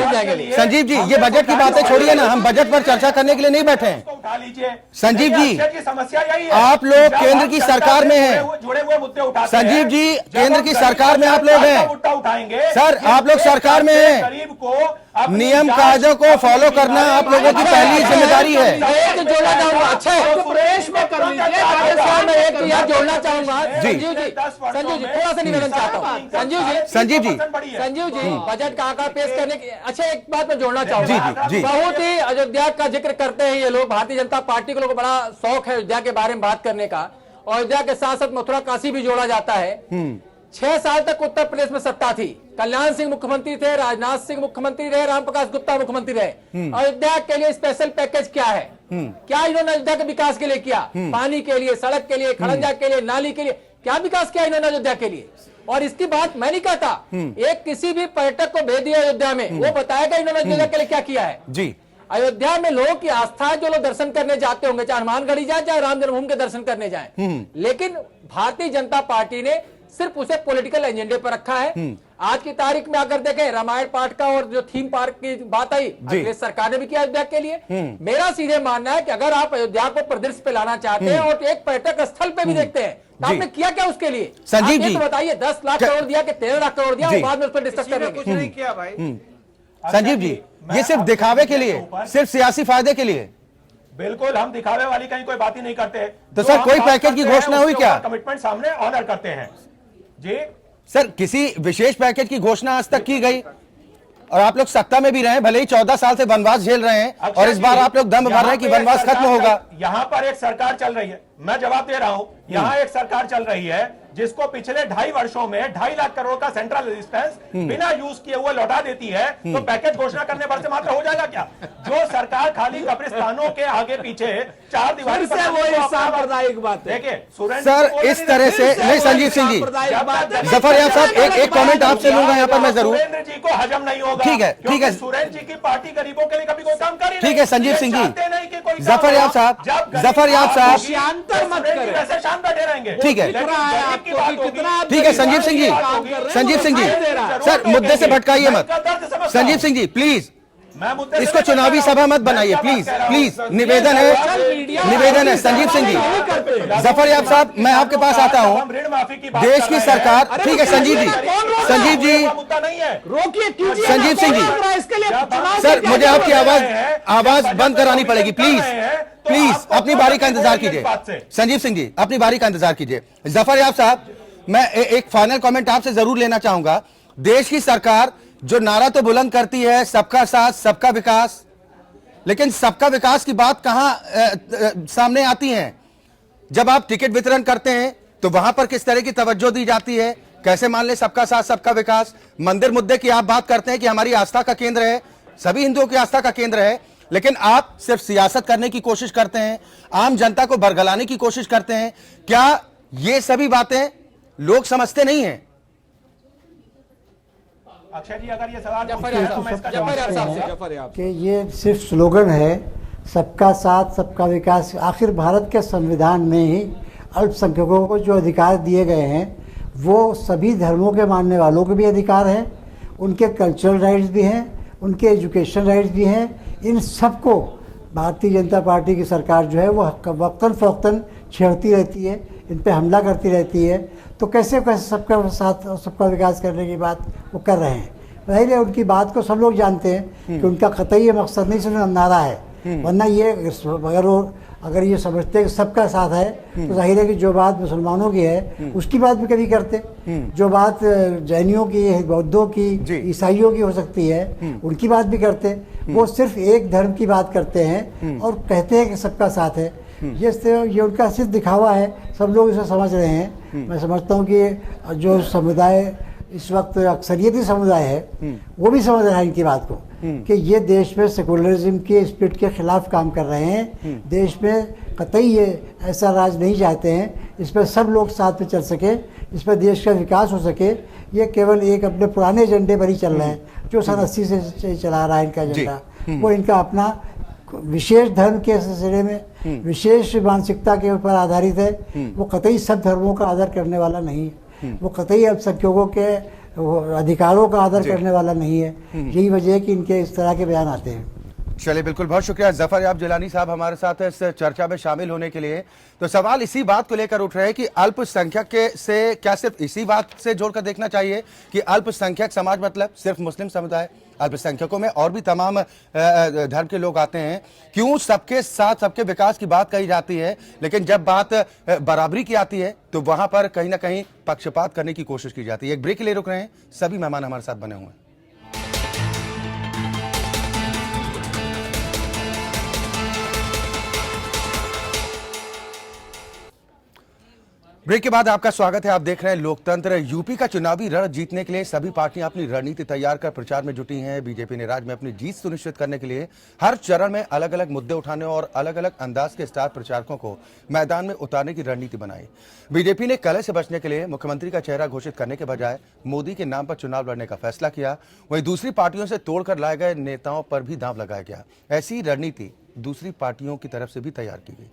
संजीव जी ये बजट की बातें छोड़िए ना, हम बजट पर चर्चा करने के लिए नहीं बैठे हैं। उठा लीजिए। संजीव जी, की समस्या यही है, आप लोग केंद्र की सरकार में हैं। जुड़े हुए मुद्दे उठाते हैं। संजीव जी, केंद्र की सरकार में आप लोग हैं। मुद्दा उठाएंगे सर, आप लोग सरकार में हैं। गरीब को नियम कायदों को फॉलो करना आप लोगों की पहली जिम्मेदारी है। एक जोड़ना चाहूंगा, अच्छा है प्रदेश में कर लीजिए। राजस्थान में एक याद जोड़ना चाहूंगा। जी। संजीव जी, थोड़ा सा निवेदन चाहता हूँ। संजीव जी, बजट का आकार पेश करने की, अच्छा एक बात मैं जोड़ना चाहूंगा। जी। बहुत ही अयोध्या का जिक्र करते हैं ये लोग, भारतीय जनता पार्टी के लोग बड़ा शौक है अयोध्या के बारे में बात करने का। अयोध्या के साथ साथ मथुरा काशी भी जोड़ा जाता है। 6 साल तक उत्तर प्रदेश में सत्ता थी। कल्याण सिंह मुख्यमंत्री थे, राजनाथ सिंह मुख्यमंत्री रहे, रामप्रकाश गुप्ता मुख्यमंत्री रहे। अयोध्या के लिए स्पेशल पैकेज क्या है? क्या इन्होंने अयोध्या के विकास के लिए किया? पानी के लिए, सड़क के लिए, खड़ंजा के लिए, नाली के लिए क्या विकास किया इन्होंने अयोध्या के लिए? और इसकी बात मैं नहीं कहता, एक किसी भी पर्यटक को भेज दिया अयोध्या में, वो बताएगा इन्होंने अयोध्या के लिए क्या किया है। जी, अयोध्या में लोगों की आस्था है, जो लोग दर्शन करने जाते होंगे, चाहे हनुमानगढ़ी जाए, चाहे राम जन्मभूमि के दर्शन करने जाए। लेकिन भारतीय जनता पार्टी ने सिर्फ उसे पॉलिटिकल एजेंडे पर रखा है। आज की तारीख में अगर देखें, रामायण पाठ का और जो थीम पार्क की बात आई, अखिलेश सरकार ने भी किया अयोध्या के लिए। मेरा सीधे मानना है कि अगर आप अयोध्या को परिदृश्य पे लाना चाहते हैं और एक पर्यटक स्थल पे भी देखते हैं, तो आपने किया क्या उसके लिए? संजीव जी, तो बताइए, 10 लाख करोड़ दिया कि 13 लाख करोड़ दिया, बाद में उस पर डिस्कस करेंगे। कुछ नहीं किया भाई। संजीव जी, ये सिर्फ दिखावे के लिए, सिर्फ सियासी फायदे के लिए? बिल्कुल, हम दिखावे वाली कहीं कोई बात ही नहीं करते। तो सर कोई पैकेज की घोषणा हुई क्या? कमिटमेंट सामने ऑनर करते हैं जी। सर किसी विशेष पैकेज की घोषणा आज तक की गई? और आप लोग सत्ता में भी रहे, भले ही 14 साल से वनवास झेल रहे हैं, और इस बार आप लोग दम भर रहे हैं कि वनवास खत्म होगा। यहाँ पर एक सरकार चल रही है, मैं जवाब दे रहा हूं। यहाँ एक सरकार चल रही है जिसको पिछले 2.5 वर्षों में 2.5 लाख करोड़ का सेंट्रल रेजिस्टेंस बिना यूज किए हुए लौटा देती है। तो पैकेज घोषणा करने पर से मात्र हो जाएगा क्या? जो सरकार खाली कब्रिस्तानों के आगे पीछे 4 दीवारी फिर से वही सांप्रदायिक बात है। देखिए सर, इस तरह से नहीं। संजीव सिंह जी, जफर याब साहब, एक कमेंट आपसे लूंगा यहाँ पर मैं जरूर। सुरेंद्र जी को हजम नहीं होगा। ठीक है, ठीक है। सुरेंद्र जी की पार्टी गरीबों के लिए कभी कोई काम करी नहीं। ठीक है संजीव सिंह जी, जफर याब साहब, मत करें, वैसे शांत बैठे रहेंगे। ठीक है, ठीक है संजीव सिंह जी, संजीव सिंह जी, सर मुद्दे से भटकाइए मत। संजीव सिंह जी प्लीज, इसको चुनावी सभा मत बनाइए, प्लीज प्लीज, निवेदन है, निवेदन है। संजीव सिंह जी, जफर याब साहब, मैं आपके पास आता हूँ। देश की सरकार, ठीक है संजीव जी, संजीव जी, रोकिए, संजीव सिंह जी, सर मुझे आपकी आवाज बंद करानी पड़ेगी, प्लीज प्लीज, अपनी बारी का इंतजार कीजिए। संजीव सिंह जी, अपनी बारी का इंतजार कीजिए। जफर याब साहब, मैं एक फाइनल कमेंट आपसे जरूर लेना चाहूंगा। देश की सरकार जो नारा तो बुलंद करती है, सबका साथ सबका विकास, लेकिन सबका विकास की बात कहां सामने आती है? जब आप टिकट वितरण करते हैं तो वहां पर किस तरह की तवज्जो दी जाती है? कैसे मान ले सबका साथ सबका विकास? मंदिर मुद्दे की आप बात करते हैं कि हमारी आस्था का केंद्र है, सभी हिंदुओं की आस्था का केंद्र है, लेकिन आप सिर्फ सियासत करने की कोशिश करते हैं, आम जनता को बरगलाने की कोशिश करते हैं। क्या ये सभी बातें लोग समझते नहीं हैं? अक्षय जी, अगर ये सवाल कि ये सिर्फ स्लोगन है, सबका साथ सबका विकास। आखिर भारत के संविधान में ही अल्पसंख्यकों को जो अधिकार दिए गए हैं वो सभी धर्मों के मानने वालों के भी अधिकार हैं, उनके कल्चरल राइट्स भी हैं, उनके एजुकेशन राइट्स भी हैं। इन सबको भारतीय जनता पार्टी की सरकार जो है वो वक्तन फ़ौक्तन छेड़ती रहती है, इन पे हमला करती रहती है। तो कैसे कैसे सबका साथ सबका विकास करने की बात वो कर रहे हैं। पहले उनकी बात को सब लोग जानते हैं कि उनका कतई ये मकसद नहीं, सिर्फ नारा है। वरना ये अगर ये समझते हैं कि सबका साथ है तो जाहिर है कि जो बात मुसलमानों की है उसकी बात भी कभी करते, जो बात जैनियों की, बौद्धों की, ईसाइयों की हो सकती है उनकी बात भी करते। वो सिर्फ एक धर्म की बात करते हैं और कहते हैं कि सबका साथ है। ये उनका सिर्फ दिखावा है, सब लोग इसे समझ रहे हैं। मैं समझता हूँ कि जो समुदाय इस वक्त अक्सरियती समुदाय है वो भी समझ रहा है इनकी बात को कि ये देश में सेकुलरिज्म के स्पिरिट के खिलाफ काम कर रहे हैं। देश में कतई ये ऐसा राज नहीं चाहते हैं, इस पर सब लोग साथ में चल सके, इस पर देश का विकास हो सके। ये केवल एक अपने पुराने एजेंडे पर ही चल रहे हैं जो सन 80 से चला रहा है इनका एजेंडा। वो इनका अपना विशेष धर्म के सिलसिले में विशेष मानसिकता के ऊपर आधारित है। वो कतई सब धर्मों का आदर करने वाला नहीं है, वो कतई अल्पसंख्यकों के अधिकारों का आदर करने वाला नहीं है। यही वजह है कि इनके इस तरह के बयान आते हैं। चलिए, बिल्कुल, बहुत शुक्रिया जफर याब जिलानी साहब हमारे साथ इस चर्चा में शामिल होने के लिए। तो सवाल इसी बात को लेकर उठ रहे हैं कि अल्पसंख्यक के से क्या सिर्फ इसी बात से जोड़कर देखना चाहिए कि अल्पसंख्यक समाज मतलब सिर्फ मुस्लिम समुदाय? अल्पसंख्यकों में और भी तमाम धर्म के लोग आते हैं। क्यों सबके साथ सबके विकास की बात कही जाती है, लेकिन जब बात बराबरी की आती है तो वहां पर कहीं ना कहीं पक्षपात करने की कोशिश की जाती है। एक ब्रेक के लिए रुक रहे हैं, सभी मेहमान हमारे साथ बने हुए हैं। ब्रेक के बाद आपका स्वागत है। आप देख रहे हैं लोकतंत्र। यूपी का चुनावी रण जीतने के लिए सभी पार्टियां अपनी रणनीति तैयार कर प्रचार में जुटी हैं। बीजेपी ने राज्य में अपनी जीत सुनिश्चित करने के लिए हर चरण में अलग अलग मुद्दे उठाने और अलग अलग अंदाज के स्टार प्रचारकों को मैदान में उतारने की रणनीति बनाई। बीजेपी ने कलह से बचने के लिए मुख्यमंत्री का चेहरा घोषित करने के बजाय मोदी के नाम पर चुनाव लड़ने का फैसला किया। वहीं दूसरी पार्टियों से तोड़कर लाए गए नेताओं पर भी दांव लगाया गया। ऐसी रणनीति दूसरी पार्टियों की तरफ से भी तैयार की गई।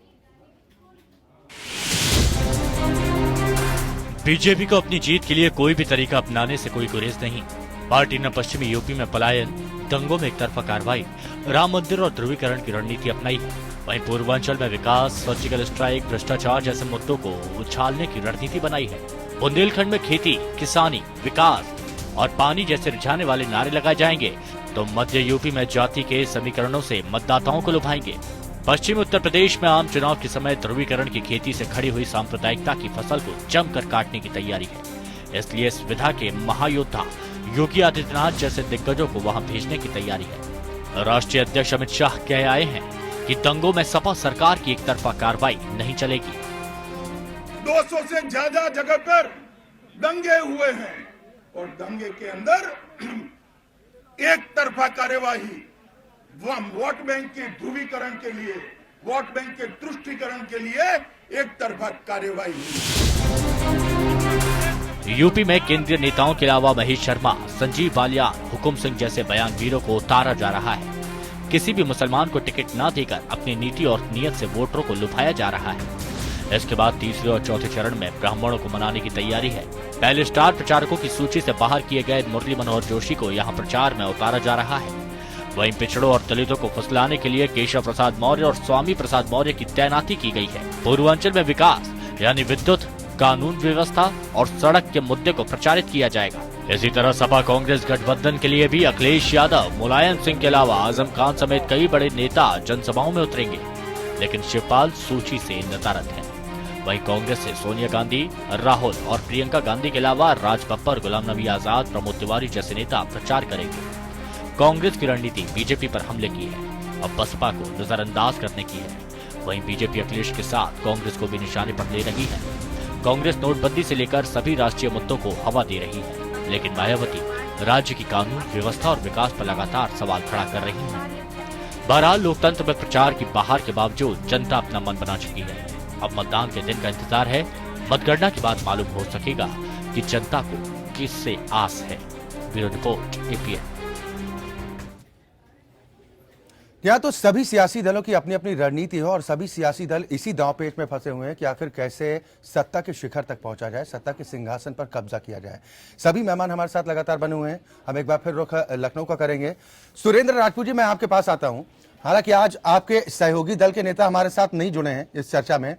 बीजेपी को अपनी जीत के लिए कोई भी तरीका अपनाने से कोई गुरेज नहीं। पार्टी ने पश्चिमी यूपी में पलायन, दंगों में एक तरफा कार्रवाई, राम मंदिर और ध्रुवीकरण की रणनीति अपनाई है। वहीं पूर्वांचल में विकास, सर्जिकल स्ट्राइक, भ्रष्टाचार जैसे मुद्दों को उछालने की रणनीति बनाई है। बुंदेलखंड में खेती, किसानी, विकास और पानी जैसे रिझाने वाले नारे लगाए जाएंगे तो मध्य यूपी में जाति के समीकरणों से मतदाताओं को लुभाएंगे। पश्चिमी उत्तर प्रदेश में आम चुनाव के समय ध्रुवीकरण की खेती से खड़ी हुई सांप्रदायिकता की फसल को जमकर काटने की तैयारी है। इसलिए इस विधा के महायोद्धा योगी आदित्यनाथ जैसे दिग्गजों को वहां भेजने की तैयारी है। राष्ट्रीय अध्यक्ष अमित शाह कह आए हैं कि दंगों में सपा सरकार की एक तरफा कार्रवाई नहीं चलेगी। 200 से ज्यादा जगह पर दंगे हुए हैं और दंगे के अंदर एक तरफा कार्यवाही, वोट बैंक के ध्रुवीकरण के लिए, वोट बैंक के तुष्टीकरण के लिए एक तरफा कार्यवाही। यूपी में केंद्रीय नेताओं के अलावा महेश शर्मा, संजीव बालियान, हुकुम सिंह जैसे बयानवीरों को उतारा जा रहा है। किसी भी मुसलमान को टिकट न देकर अपनी नीति और नियत से वोटरों को लुभाया जा रहा है। इसके बाद तीसरे और चौथे चरण में ब्राह्मणों को मनाने की तैयारी है। पहले स्टार प्रचारकों की सूची से बाहर किए गए मुरली मनोहर जोशी को यहाँ प्रचार में उतारा जा रहा है। वहीं पिछड़ों और दलितों को फुसलाने के लिए केशव प्रसाद मौर्य और स्वामी प्रसाद मौर्य की तैनाती की गई है। पूर्वांचल में विकास यानी विद्युत, कानून व्यवस्था और सड़क के मुद्दे को प्रचारित किया जाएगा। इसी तरह सपा कांग्रेस गठबंधन के लिए भी अखिलेश यादव, मुलायम सिंह के अलावा आजम खान समेत कई बड़े नेता जनसभाओं में उतरेंगे, लेकिन शिवपाल सूची से नदारद है। वहीं कांग्रेस से सोनिया गांधी, राहुल और प्रियंका गांधी के अलावा राज बब्बर, गुलाम नबी आजाद, प्रमोद तिवारी जैसे नेता प्रचार करेंगे। कांग्रेस की रणनीति बीजेपी पर हमले की है, अब बसपा को नजरअंदाज करने की है। वहीं बीजेपी अखिलेश के साथ कांग्रेस को भी निशाने पर ले रही है। कांग्रेस नोटबंदी से लेकर सभी राष्ट्रीय मुद्दों को हवा दे रही है, लेकिन मायावती राज्य की कानून व्यवस्था और विकास पर लगातार सवाल खड़ा कर रही है। बहरहाल लोकतंत्र में प्रचार की बहार के बावजूद जनता अपना मन बना चुकी है। अब मतदान के दिन का इंतजार है। मतगणना के बाद मालूम हो सकेगा कि जनता को किससे आस है। Bureau report APN। यहाँ तो सभी सियासी दलों की अपनी अपनी रणनीति है और सभी सियासी दल इसी दांवपेच में फंसे हुए हैं कि आखिर कैसे सत्ता के शिखर तक पहुंचा जाए, सत्ता के सिंहासन पर कब्जा किया जाए। सभी मेहमान हमारे साथ लगातार बने हुए हैं। हम एक बार फिर रुख लखनऊ का करेंगे। सुरेंद्र राजपूत जी, मैं आपके पास आता हूं। हालांकि आज आपके सहयोगी दल के नेता हमारे साथ नहीं जुड़े हैं इस चर्चा में।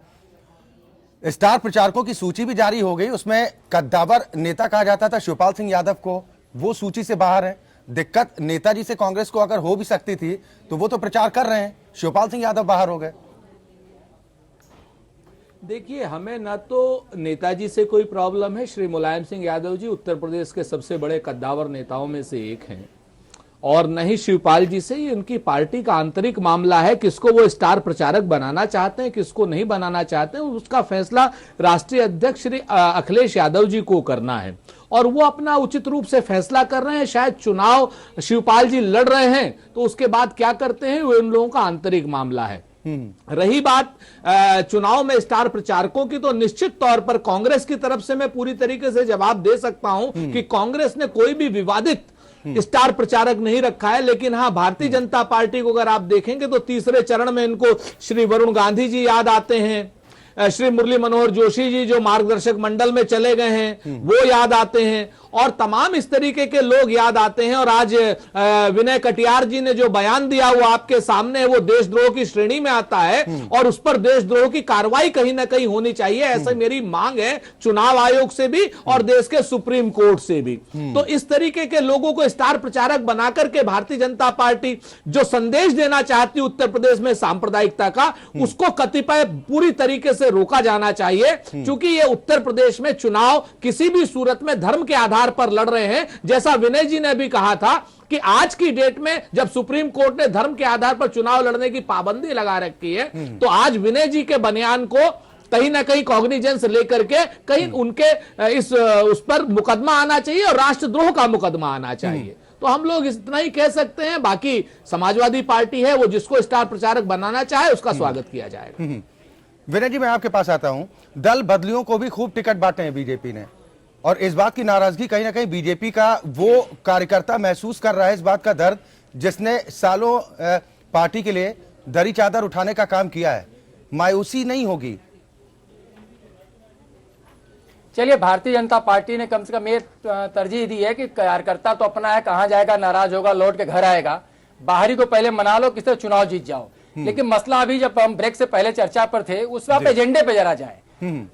स्टार प्रचारकों की सूची भी जारी हो गई, उसमें कद्दावर नेता कहा जाता था शिवपाल सिंह यादव को, वो सूची से बाहर है। दिक्कत नेताजी से कांग्रेस को अगर हो भी सकती थी तो वो तो प्रचार कर रहे हैं, शिवपाल सिंह यादव बाहर हो गए। देखिए, हमें न तो नेताजी से कोई प्रॉब्लम है। श्री मुलायम सिंह यादव जी उत्तर प्रदेश के सबसे बड़े कद्दावर नेताओं में से एक हैं, और न ही शिवपाल जी से। ये उनकी पार्टी का आंतरिक मामला है, किसको वो स्टार प्रचारक बनाना चाहते हैं, किसको नहीं बनाना चाहते हैं, उसका फैसला राष्ट्रीय अध्यक्ष श्री अखिलेश यादव जी को करना है, और वो अपना उचित रूप से फैसला कर रहे हैं। शायद चुनाव शिवपाल जी लड़ रहे हैं तो उसके बाद क्या करते हैं वो उन लोगों का आंतरिक मामला है। रही बात चुनाव में स्टार प्रचारकों की, तो निश्चित तौर पर कांग्रेस की तरफ से मैं पूरी तरीके से जवाब दे सकता हूं कि कांग्रेस ने कोई भी विवादित स्टार प्रचारक नहीं रखा है। लेकिन हाँ, भारतीय जनता पार्टी को अगर आप देखेंगे तो तीसरे चरण में इनको श्री वरुण गांधी जी याद आते हैं, श्री मुरली मनोहर जोशी जी जो मार्गदर्शक मंडल में चले गए हैं वो याद आते हैं, और तमाम इस तरीके के लोग याद आते हैं। और आज विनय कटियार जी ने जो बयान दिया वो आपके सामने है, वो देशद्रोह की श्रेणी में आता है, और उस पर देशद्रोह की कार्रवाई कहीं ना कहीं होनी चाहिए, ऐसा मेरी मांग है चुनाव आयोग से भी और देश के सुप्रीम कोर्ट से भी। तो इस तरीके के लोगों को स्टार प्रचारक बनाकर के भारतीय जनता पार्टी जो संदेश देना चाहती है उत्तर प्रदेश में सांप्रदायिकता का, उसको कतिपय पूरी तरीके से रोका जाना चाहिए, क्योंकि ये उत्तर प्रदेश में चुनाव किसी भी सूरत में धर्म के आधार पर लड़ रहे हैं। जैसा विनय जी ने भी कहा था कि आज की डेट में जब सुप्रीम कोर्ट ने धर्म के आधार पर चुनाव लड़ने की पाबंदी लगा रखी है, तो आज विनय जी के बयान को कहीं ना कहीं कॉग्निजेंस लेकर के कहीं उनके उस पर मुकदमा आना चाहिए और राष्ट्रद्रोह का मुकदमा आना चाहिए। तो हम लोग इतना ही कह सकते हैं। बाकी समाजवादी पार्टी है, वो जिसको स्टार प्रचारक बनाना चाहे उसका स्वागत किया जाएगा। विनय जी, मैं आपके पास आता हूं। दल बदलियों को भी खूब टिकट बांटे हैं बीजेपी ने, और इस बात की नाराजगी कहीं ना कहीं बीजेपी का वो कार्यकर्ता महसूस कर रहा है, इस बात का दर्द जिसने सालों पार्टी के लिए दरी चादर उठाने का काम किया है। मायूसी नहीं होगी? चलिए, भारतीय जनता पार्टी ने कम से कम ये तरजीह दी है कि कार्यकर्ता तो अपना है, कहां जाएगा, नाराज होगा, लौट के घर आएगा। बाहरी को पहले मना लो, किससे चुनाव जीत जाओ। लेकिन मसला अभी जब हम ब्रेक से पहले चर्चा पर थे, उस वक्त एजेंडे पे जरा जाए।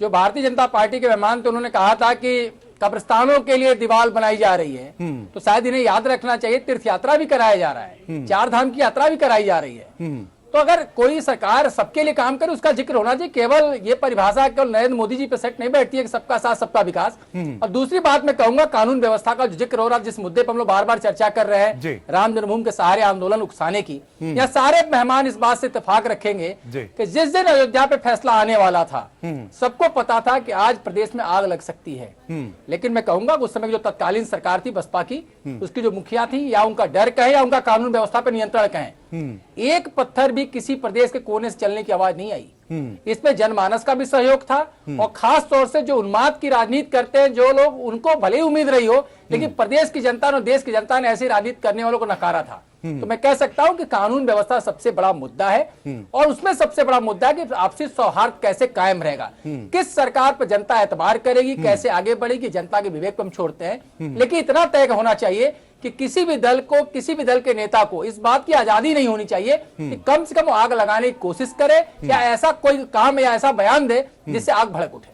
जो भारतीय जनता पार्टी के मेहमान थे उन्होंने कहा था कि कब्रिस्तानों के लिए दीवार बनाई जा रही है, तो शायद इन्हें याद रखना चाहिए तीर्थ यात्रा भी कराया जा रहा है, 4 धाम की यात्रा भी कराई जा रही है। तो अगर कोई सरकार सबके लिए काम करे उसका जिक्र होना चाहिए। केवल ये परिभाषा केवल नरेंद्र मोदी जी पे सेट नहीं बैठती है कि सबका साथ सबका विकास। और दूसरी बात मैं कहूंगा, कानून व्यवस्था का जो जिक्र हो रहा है, जिस मुद्दे पर हम लोग बार बार चर्चा कर रहे हैं, राम जन्मभूमि के सहारे आंदोलन उकसाने की, या सारे मेहमान इस बात से इत्तेफाक रखेंगे कि जिस दिन अयोध्या पे फैसला आने वाला था, सबको पता था कि आज प्रदेश में आग लग सकती है। लेकिन मैं कहूंगा उस समय जो तत्कालीन सरकार थी बसपा की, उसकी जो मुखिया थी, या उनका डर कहें या उनका कानून व्यवस्था पर नियंत्रण कहें, एक पत्थर भी किसी प्रदेश के कोने से चलने की आवाज नहीं आई। इसमें जनमानस का भी सहयोग था, और खास तौर से जो उन्माद की राजनीति करते हैं जो लोग, उनको भले ही उम्मीद रही हो, लेकिन प्रदेश की जनता ने, देश की जनता ने ऐसी राजनीति करने वालों को नकारा था। तो मैं कह सकता हूं कि कानून व्यवस्था सबसे बड़ा मुद्दा है, और उसमें सबसे बड़ा मुद्दा है कि आपसी सौहार्द कैसे कायम रहेगा, किस सरकार पर जनता एतबार करेगी, कैसे आगे बढ़ेगी, जनता के विवेक पर हम छोड़ते हैं। लेकिन इतना तय होना चाहिए कि किसी भी दल को, किसी भी दल के नेता को इस बात की आजादी नहीं होनी चाहिए कि कम से कम आग लगाने की कोशिश करे, या ऐसा कोई काम या ऐसा बयान दे जिससे आग भड़क उठे।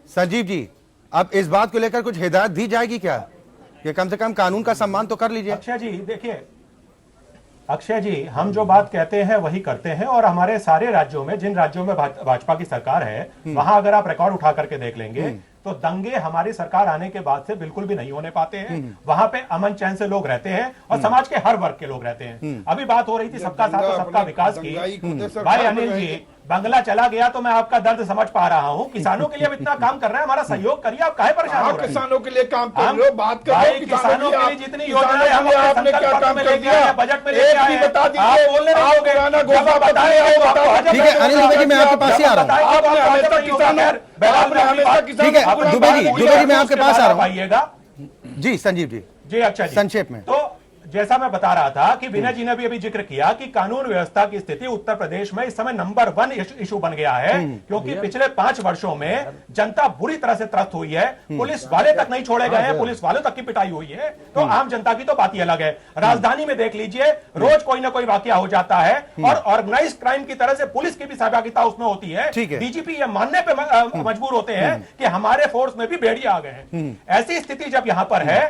संजीव जी, अब इस बात को लेकर कुछ हिदायत दी जाएगी क्या, कि कम से कम कानून का सम्मान तो कर लीजिए? अक्षय जी देखिए, अक्षय जी, हम जो बात कहते हैं वही करते हैं, और हमारे सारे राज्यों में, जिन राज्यों में भाजपा की सरकार है, वहां अगर आप रिकॉर्ड उठा करके देख लेंगे तो दंगे हमारी सरकार आने के बाद से बिल्कुल भी नहीं होने पाते हैं। वहां पे अमन चैन से लोग रहते हैं, और समाज के हर वर्ग के लोग रहते हैं। अभी बात हो रही थी सबका साथ और सबका विकास की। भाई अनिल जी, बंगला चला गया तो मैं आपका दर्द समझ पा रहा हूँ। किसानों के लिए अब इतना काम कर रहे हैं, हमारा सहयोग करिए, आप काहे परेशान हो रहे हैं? किसानों के लिए काम कर रहे हो, बात कर भाई, किसानों के लिए जितनी योजनाएं हम अपने आपने क्या संकल्प काम में कर लेके दिया, आए हैं, बजट में लेके आए हैं, बता आप दीजिए। बोलने नहीं आप दोगे। पुराना जब गोफा आप बताएंगे बताइए, तो आपको हजम ठीक है, नहीं अनिल होगा। दुबे जी, मैं आपके पास ही आ रहा हूं। आपने हमेशा किसानों ठीक है, दुबे जी मैं आपके पास आ रहा हूँ। आइएगा जी संजीव जी, जी। अच्छा जी, संक्षेप में। तो जैसा मैं बता रहा था कि विनय जी ने भी अभी जिक्र किया कि कानून व्यवस्था की स्थिति उत्तर प्रदेश में इस समय नंबर 1 इशू बन गया है, क्योंकि पिछले 5 वर्षों में जनता बुरी तरह से त्रस्त हुई है। पुलिस वाले तक नहीं छोड़े गए हैं, पुलिस वालों तक की पिटाई हुई है, तो आम जनता की तो बात ही अलग है। राजधानी में देख लीजिए, रोज कोई ना कोई वाकया हो जाता है और ऑर्गेनाइज क्राइम की तरह से पुलिस की भी सहभागिता उसमें होती है। डीजीपी ये मानने पे मजबूर होते हैं कि हमारे फोर्स में भी भेड़िया आ गए हैं। ऐसी स्थिति जब यहां पर है,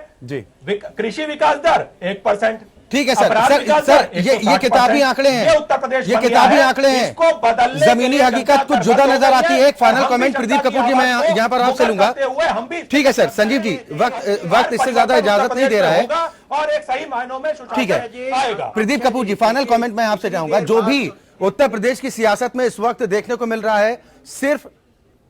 कृषि विकास दर 1%, ठीक है सर, ये किताबी आंकड़े हैं, ये उत्तर प्रदेश ये किताबी आंकड़े हैं, इसको बदलने जमीनी हकीकत कुछ जुदा नजर आती है। एक फाइनल कमेंट प्रदीप कपूर जी मैं यहाँ पर आपसे लूंगा। ठीक है सर, संजीव जी वक्त इससे ज्यादा इजाजत नहीं दे रहा है और एक सही मायनों में ठीक है। प्रदीप कपूर जी फाइनल कमेंट मैं आपसे चाहूंगा। जो भी उत्तर प्रदेश की सियासत में इस वक्त देखने को मिल रहा है, सिर्फ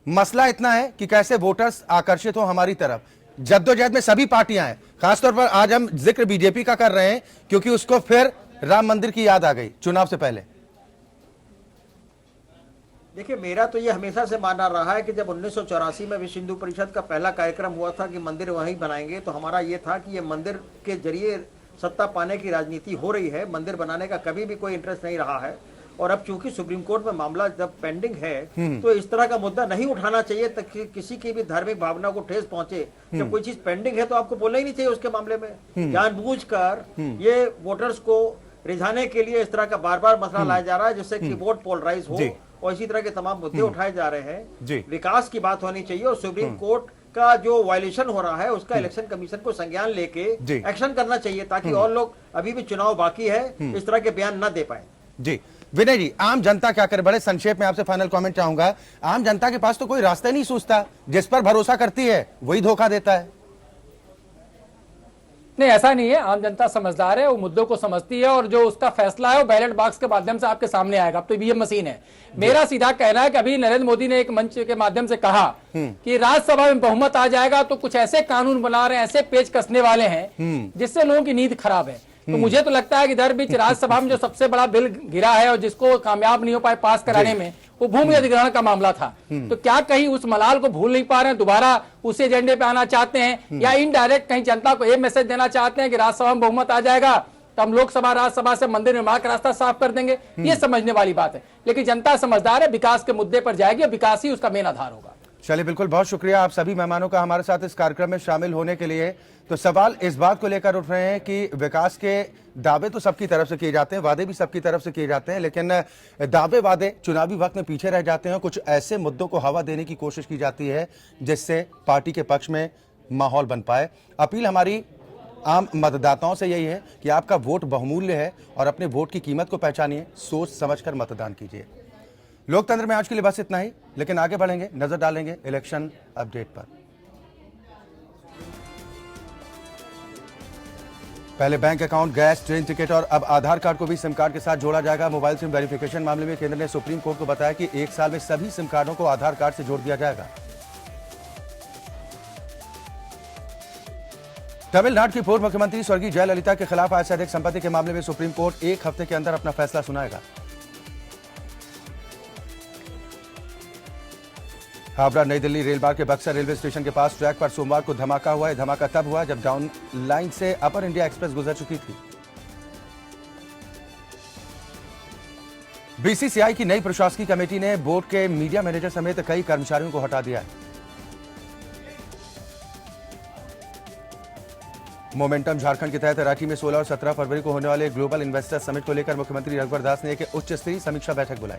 मसला इतना है कि कैसे वोटर्स आकर्षित हो हमारी तरफ। जद्दोजहद में सभी पार्टियां हैं, खासतौर पर आज हम जिक्र बीजेपी का कर रहे हैं क्योंकि उसको फिर राम मंदिर की याद आ गई चुनाव से पहले। देखिए, मेरा तो ये हमेशा से मानना रहा है कि जब 1984 में विश्व हिंदू परिषद का पहला कार्यक्रम हुआ था कि मंदिर वहीं बनाएंगे, तो हमारा ये था कि ये मंदिर के जरिए सत्ता पाने की राजनीति हो रही है, मंदिर बनाने का कभी भी कोई इंटरेस्ट नहीं रहा है। और अब चूंकि सुप्रीम कोर्ट में मामला जब पेंडिंग है, तो इस तरह का मुद्दा नहीं उठाना चाहिए ताकि किसी की भी धार्मिक भावना को ठेस पहुंचे। जब कोई चीज पेंडिंग है तो आपको बोलना ही नहीं चाहिए उसके मामले में। जानबूझकर ये वोटर्स को रिझाने के लिए इस तरह का बार बार मसला लाया जा रहा है, जिससे कि वोट पोलराइज हो, और इसी तरह के तमाम मुद्दे उठाए जा रहे हैं। विकास की बात होनी चाहिए और सुप्रीम कोर्ट का जो वायलेशन हो रहा है उसका इलेक्शन कमीशन को संज्ञान लेके एक्शन करना चाहिए, ताकि और लोग, अभी भी चुनाव बाकी है, इस तरह के बयान न दे पाए। जी विनय जी, आम जनता क्या करे? बड़े संक्षेप में आपसे फाइनल कमेंट चाहूंगा। आम जनता के पास तो कोई रास्ता नहीं सूझता, जिस पर भरोसा करती है वही धोखा देता है। नहीं, ऐसा नहीं है। आम जनता समझदार है, वो मुद्दों को समझती है और जो उसका फैसला है वो बैलेट बॉक्स के माध्यम से आपके सामने आएगा। अब तो ईवीएम मशीन है। मेरा सीधा कहना है कि अभी नरेंद्र मोदी ने एक मंच के माध्यम से कहा कि राज्यसभा में बहुमत आ जाएगा, तो कुछ ऐसे कानून बना रहे हैं, ऐसे पेच कसने वाले हैं जिससे लोगों की नींद खराब है। तो मुझे तो लगता है कि इधर बीच राज्यसभा में जो सबसे बड़ा बिल गिरा है और जिसको कामयाब नहीं हो पाए पास कराने में, वो भूमि अधिग्रहण का मामला था। तो क्या कहीं उस मलाल को भूल नहीं पा रहे हैं, दोबारा उसी एजेंडे पे आना चाहते हैं, या इनडायरेक्ट कहीं जनता को ये मैसेज देना चाहते हैं कि राज्यसभा में बहुमत आ जाएगा तो हम लोकसभा राज्यसभा से मंदिर निर्माण का रास्ता साफ कर देंगे? ये समझने वाली बात है। लेकिन जनता समझदार है, विकास के मुद्दे पर जाएगी और विकास ही उसका मेन आधार होगा। चलिए, बिल्कुल, बहुत शुक्रिया आप सभी मेहमानों का हमारे साथ इस कार्यक्रम में शामिल होने के लिए। तो सवाल इस बात को लेकर उठ रहे हैं कि विकास के दावे तो सबकी तरफ से किए जाते हैं, वादे भी सबकी तरफ से किए जाते हैं, लेकिन दावे वादे चुनावी वक्त में पीछे रह जाते हैं। कुछ ऐसे मुद्दों को हवा देने की कोशिश की जाती है जिससे पार्टी के पक्ष में माहौल बन पाए। अपील हमारी आम मतदाताओं से यही है कि आपका वोट बहुमूल्य है और अपने वोट की कीमत को पहचानिए, सोच समझकर मतदान कीजिए। लोकतंत्र में आज के लिए बस इतना ही, लेकिन आगे बढ़ेंगे, नजर डालेंगे इलेक्शन अपडेट पर। पहले bank account, gas, train ticket और अब आधार कार्ड को भी सिम कार्ड के साथ जोड़ा जाएगा। मोबाइल सिम वेरिफिकेशन मामले में केंद्र ने सुप्रीम कोर्ट को बताया कि 1 साल में सभी सिम कार्डों को आधार कार्ड से जोड़ दिया जाएगा। तमिलनाडु की पूर्व मुख्यमंत्री स्वर्गीय जयललिता के खिलाफ आय से अधिक संपत्ति के मामले में सुप्रीम कोर्ट 1 हफ्ते के अंदर अपना फैसला सुनाएगा। हावड़ा नई दिल्ली रेलमार्ग के बक्सर रेलवे स्टेशन के पास ट्रैक पर सोमवार को धमाका हुआ है। धमाका तब हुआ जब डाउन लाइन से अपर इंडिया एक्सप्रेस गुजर चुकी थी। बीसीसीआई की नई प्रशासकीय कमेटी ने बोर्ड के मीडिया मैनेजर समेत कई कर्मचारियों को हटा दिया है। मोमेंटम झारखंड के तहत रांची में 16 और 17 फरवरी को होने वाले ग्लोबल इन्वेस्टर समिट को लेकर मुख्यमंत्री रघुवर दास ने एक उच्च स्तरीय समीक्षा बैठक बुलाई।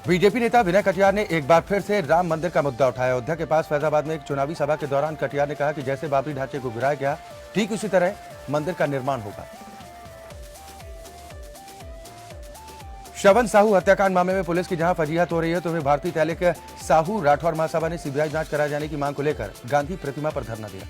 बीजेपी नेता विनय कटियार ने एक बार फिर से राम मंदिर का मुद्दा उठाया। अयोध्या के पास फैजाबाद में एक चुनावी सभा के दौरान कटियार ने कहा कि जैसे बाबरी ढांचे को गिराया गया, ठीक उसी तरह मंदिर का निर्माण होगा। श्रवण साहू हत्याकांड मामले में पुलिस की जहां फजीहत हो रही है, तो वहीं भारतीय तैलिक साहू राठौर महासभा ने सीबीआई जांच कराए जाने की मांग को लेकर गांधी प्रतिमा पर धरना दिया।